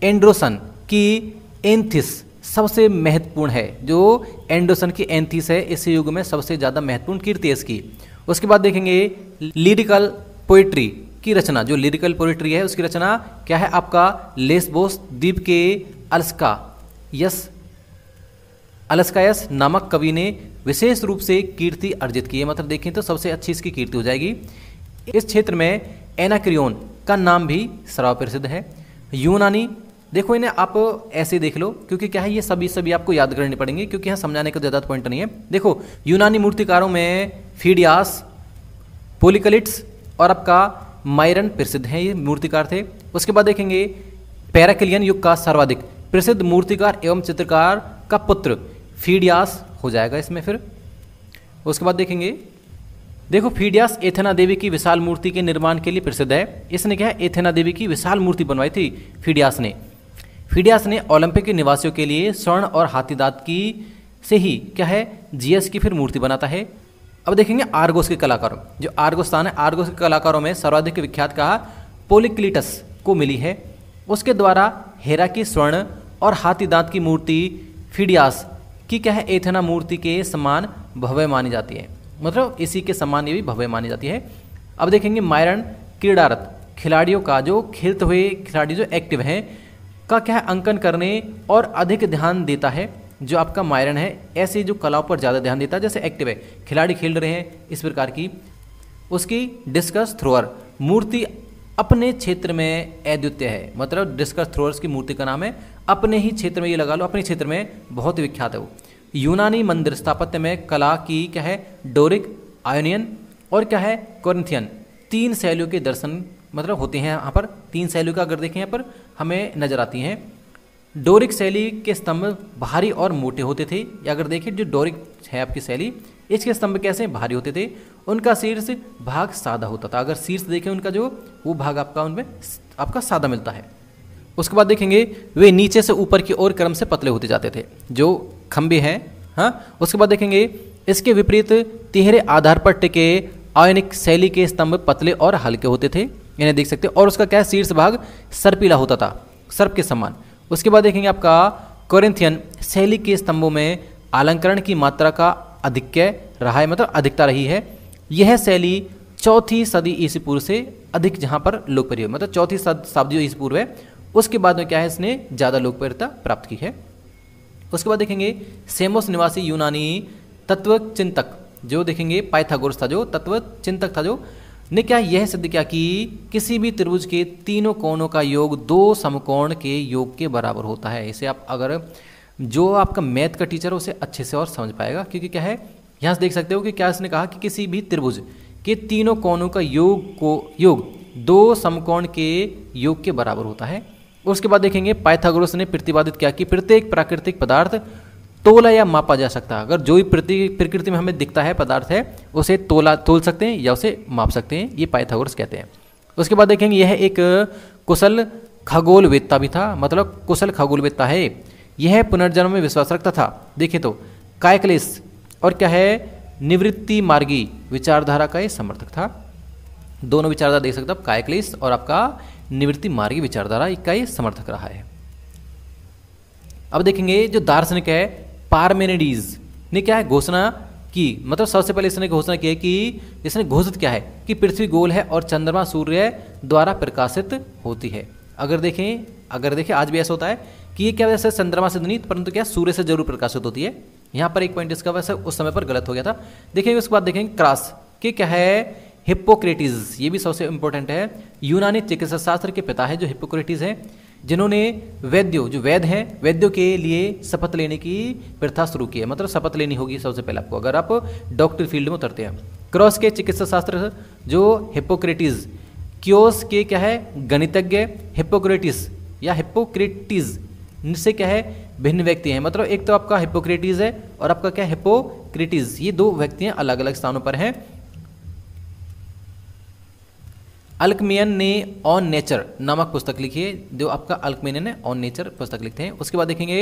एंड्रोसन की एंथिस सबसे महत्वपूर्ण है। जो एंड्रोसन की एंथिस है इस युग में सबसे ज़्यादा महत्वपूर्ण कीर्ति है इसकी। उसके बाद देखेंगे लिरिकल पोइट्री की रचना, जो लिरिकल पोइट्री है उसकी रचना क्या है, आपका लेस्बोस द्वीप के अलस्कायस नामक कवि ने विशेष रूप से कीर्ति अर्जित की है। मतलब देखें तो सबसे अच्छी इसकी कीर्ति हो जाएगी। इस क्षेत्र में एनाक्रियोन का नाम भी सर्वप्रसिद्ध है। यूनानी, देखो इन्हें आप ऐसे देख लो, क्योंकि क्या है ये सभी आपको याद करने पड़ेंगे, क्योंकि यहाँ समझाने का ज़्यादा पॉइंट नहीं है। देखो यूनानी मूर्तिकारों में फीडियास, पोलिकलिट्स और आपका मायरन प्रसिद्ध हैं, ये मूर्तिकार थे। उसके बाद देखेंगे पैराक्लियन युग का सर्वाधिक प्रसिद्ध मूर्तिकार एवं चित्रकार का पुत्र फीडियास हो जाएगा इसमें फिर। उसके बाद देखेंगे, देखो फीडियास एथेना देवी की विशाल मूर्ति के निर्माण के लिए प्रसिद्ध है। इसने क्या है, एथेना देवी की विशाल मूर्ति बनवाई थी फीडियास ने ओलंपिक के निवासियों के लिए स्वर्ण और हाथी दांत की से ही क्या है जीएस की फिर मूर्ति बनाता है। अब देखेंगे आर्गोस के कलाकारों, जो आर्गोस स्थान है, आर्गोस के कलाकारों में सर्वाधिक विख्यात कहा पोलिक्लिटस को मिली है। उसके द्वारा हेरा की स्वर्ण और हाथी दांत की मूर्ति फीडियास की क्या है एथेना मूर्ति के समान भव्य मानी जाती है, मतलब इसी के समान ये भी भव्य मानी जाती है। अब देखेंगे मायरन क्रीडारत खिलाड़ियों का, जो खेलते हुए खिलाड़ी जो एक्टिव हैं का क्या है अंकन करने और अधिक ध्यान देता है। जो आपका मायरन है ऐसी जो कलाओं पर ज़्यादा ध्यान देता है, जैसे एक्टिव है, खिलाड़ी खेल रहे हैं इस प्रकार की। उसकी डिस्कस थ्रोअर मूर्ति अपने क्षेत्र में अद्वितीय है, मतलब डिस्कस थ्रोअर्स की मूर्ति का नाम है, अपने ही क्षेत्र में, ये लगा लो अपने क्षेत्र में बहुत विख्यात है वो। यूनानी मंदिर स्थापत्य में कला की क्या है डोरिक, आयोनियन और क्या है कोरिंथियन, 3 शैलियों के दर्शन मतलब होते हैं यहाँ पर। 3 शैलियों का अगर देखें यहाँ पर हमें नजर आती हैं। डोरिक शैली के स्तंभ भारी और मोटे होते थे, या अगर देखें जो डोरिक है आपकी शैली, इसके स्तंभ कैसे भारी होते थे, उनका शीर्ष भाग सादा होता था। अगर शीर्ष देखें उनका जो वो भाग आपका उनमें आपका सादा मिलता है। उसके बाद देखेंगे वे नीचे से ऊपर की ओर क्रम से पतले होते जाते थे, जो खंभे हैं। हाँ, उसके बाद देखेंगे इसके विपरीत तिहरे आधार पर टिके आयोनिक शैली के स्तंभ पतले और हल्के होते थे, इन्हें देख सकते हैं, और उसका क्या शीर्ष भाग सर्पिला होता था, सर्प के समान। उसके बाद देखेंगे आपका कोरिंथियन शैली के स्तंभों में अलंकरण की मात्रा का अधिक्य रहा है, मतलब अधिकता रही है। यह शैली 4वीं सदी ईसा पूर्व से अधिक जहाँ पर लोकप्रिय, मतलब 4वीं शताब्दी ईसा पूर्व है, उसके बाद में क्या है इसने ज़्यादा लोकप्रियता प्राप्त की है। उसके बाद देखेंगे सेमोस निवासी यूनानी तत्व चिंतक, जो देखेंगे पाइथागोरस था, जो तत्व चिंतक था, जो ने क्या यह सिद्ध किया कि किसी भी त्रिभुज के तीनों कोणों का योग 2 समकोण के योग के बराबर होता है। इसे आप अगर जो आपका मैथ का टीचर है उसे अच्छे से और समझ पाएगा, क्योंकि क्या है यहाँ से देख सकते हो कि क्या इसने कहा कि किसी भी त्रिभुज के तीनों कोणों का योग 2 समकोण के योग के बराबर होता है। उसके बाद देखेंगे पाइथागोरस ने प्रतिपादित किया कि प्रत्येक प्राकृतिक पदार्थ तोला या मापा जा सकता है। अगर जो भी प्रकृति में हमें दिखता है पदार्थ है उसे तोल सकते हैं या उसे माप सकते हैं, ये पाइथागोरस कहते हैं। उसके बाद देखेंगे यह एक कुशल खगोलवेत्ता भी था, मतलब कुशल खगोलवेत्ता है। यह पुनर्जन्म में विश्वास रखता था। देखिए तो काइक्लिस और क्या है, निवृत्ति मार्गी विचारधारा का ये समर्थक था। दोनों विचारधारा देख सकते हो, काइक्लिस और आपका निवृत्ति मार्गी विचारधारा का ये समर्थक रहा है। अब देखेंगे जो दार्शनिक है पार्मेनिडीज ने क्या है घोषणा की, मतलब सबसे पहले इसने घोषणा की है कि इसने घोषित क्या है कि पृथ्वी गोल है और चंद्रमा सूर्य द्वारा प्रकाशित होती है। अगर देखें आज भी ऐसा होता है कि ये क्या वैसे चंद्रमा से नहीं परंतु क्या सूर्य से जरूर प्रकाशित होती है। यहाँ पर एक पॉइंट इसका वैसे उस समय पर गलत हो गया था। देखिए उसके बाद देखेंगे क्रॉस के क्या है, हिप्पोक्रेटिस, ये भी सबसे इंपॉर्टेंट है। यूनानी चिकित्सा शास्त्र के पिता है जो हिप्पोक्रेटिस है, जिन्होंने वैद्यों के लिए शपथ लेने की प्रथा शुरू की है। मतलब शपथ लेनी होगी सबसे पहले आपको अगर आप डॉक्टर फील्ड में उतरते हैं। क्रॉस के चिकित्सा शास्त्र जो हिप्पोक्रेटिस, क्योस के क्या है गणितज्ञ, हिप्पोक्रेटिस या हिप्पोक्रेटिस से क्या है भिन्न व्यक्ति हैं। मतलब एक तो आपका हिप्पोक्रेटिस है और आपका क्या हिप्पोक्रेटिस, ये दो व्यक्ति हैं, अलग अलग स्थानों पर हैं। अल्कमेनियन ने ऑन नेचर नामक पुस्तक लिखी है, जो आपका अल्कमेनियन ने ऑन नेचर पुस्तक लिखते हैं। उसके बाद देखेंगे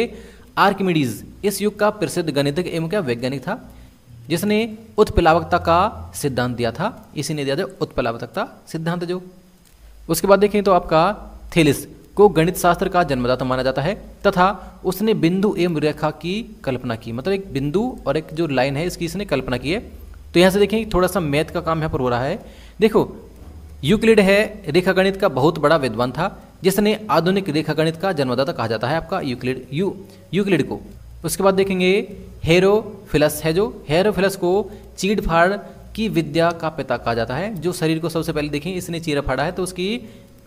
आर्किमिडीज इस युग का प्रसिद्ध गणितज्ञ एवं क्या वैज्ञानिक था, जिसने उत्प्लावकता का सिद्धांत दिया था। इसी ने दिया था उत्प्लावकता सिद्धांत जो। उसके बाद देखें तो आपका थेलिस को गणित शास्त्र का जन्मदाता माना जाता है तथा उसने बिंदु एवं रेखा की कल्पना की। मतलब एक बिंदु और एक जो लाइन है इसकी इसने कल्पना की है। तो यहाँ से देखें थोड़ा सा मैथ का काम यहाँ पर हो रहा है। देखो यूक्लिड है रेखागणित का बहुत बड़ा विद्वान था, जिसने आधुनिक रेखागणित का जन्मदाता कहा जाता है आपका यूक्लिड को। उसके बाद देखेंगे हेरोफिलस है, जो हेरोफिलस को चीड़ फाड़ की विद्या का पिता कहा जाता है। जो शरीर को सबसे पहले देखें इसने चीरा फाड़ा है तो उसकी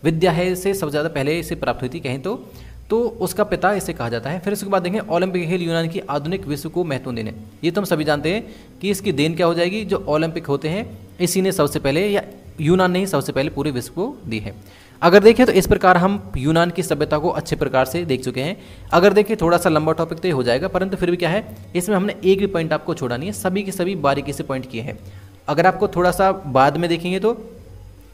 विद्या है इसे सबसे ज़्यादा पहले इसे प्राप्त हुई थी कहें तो उसका पिता इसे कहा जाता है। फिर उसके बाद देखें ओलंपिक खेल यूनान की आधुनिक विश्व को महत्व देने, ये तो हम सभी जानते हैं कि इसकी देन क्या हो जाएगी, जो ओलंपिक होते हैं इसी ने सबसे पहले या यूनान ने ही सबसे पहले पूरे विश्व को दी है। अगर देखें तो इस प्रकार हम यूनान की सभ्यता को अच्छे प्रकार से देख चुके हैं। अगर देखें थोड़ा सा लंबा टॉपिक तो ये हो जाएगा, परंतु फिर भी क्या है इसमें हमने एक भी पॉइंट आपको छोड़ा नहीं है, सभी के सभी बारीकी से पॉइंट किए हैं। अगर आपको थोड़ा सा बाद में देखेंगे तो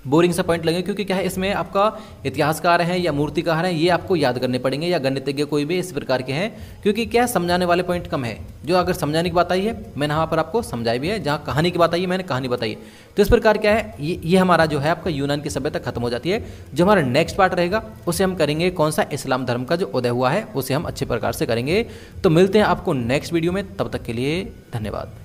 बोरिंग सा पॉइंट लगे, क्योंकि क्या है इसमें आपका इतिहासकार हैं या मूर्तिकार हैं ये आपको याद करने पड़ेंगे, या गणितज्ञ कोई भी इस प्रकार के हैं, क्योंकि क्या समझाने वाले पॉइंट कम है। जो अगर समझाने की बात आई है मैंने वहाँ पर आपको समझाई भी है, जहाँ कहानी की बात आई है मैंने कहानी बताई है। तो इस प्रकार क्या है ये हमारा जो है आपका यूनान की सभ्यता खत्म हो जाती है। जो हमारा नेक्स्ट पार्ट रहेगा उसे हम करेंगे कौन सा, इस्लाम धर्म का जो उदय हुआ है उसे हम अच्छे प्रकार से करेंगे। तो मिलते हैं आपको नेक्स्ट वीडियो में, तब तक के लिए धन्यवाद।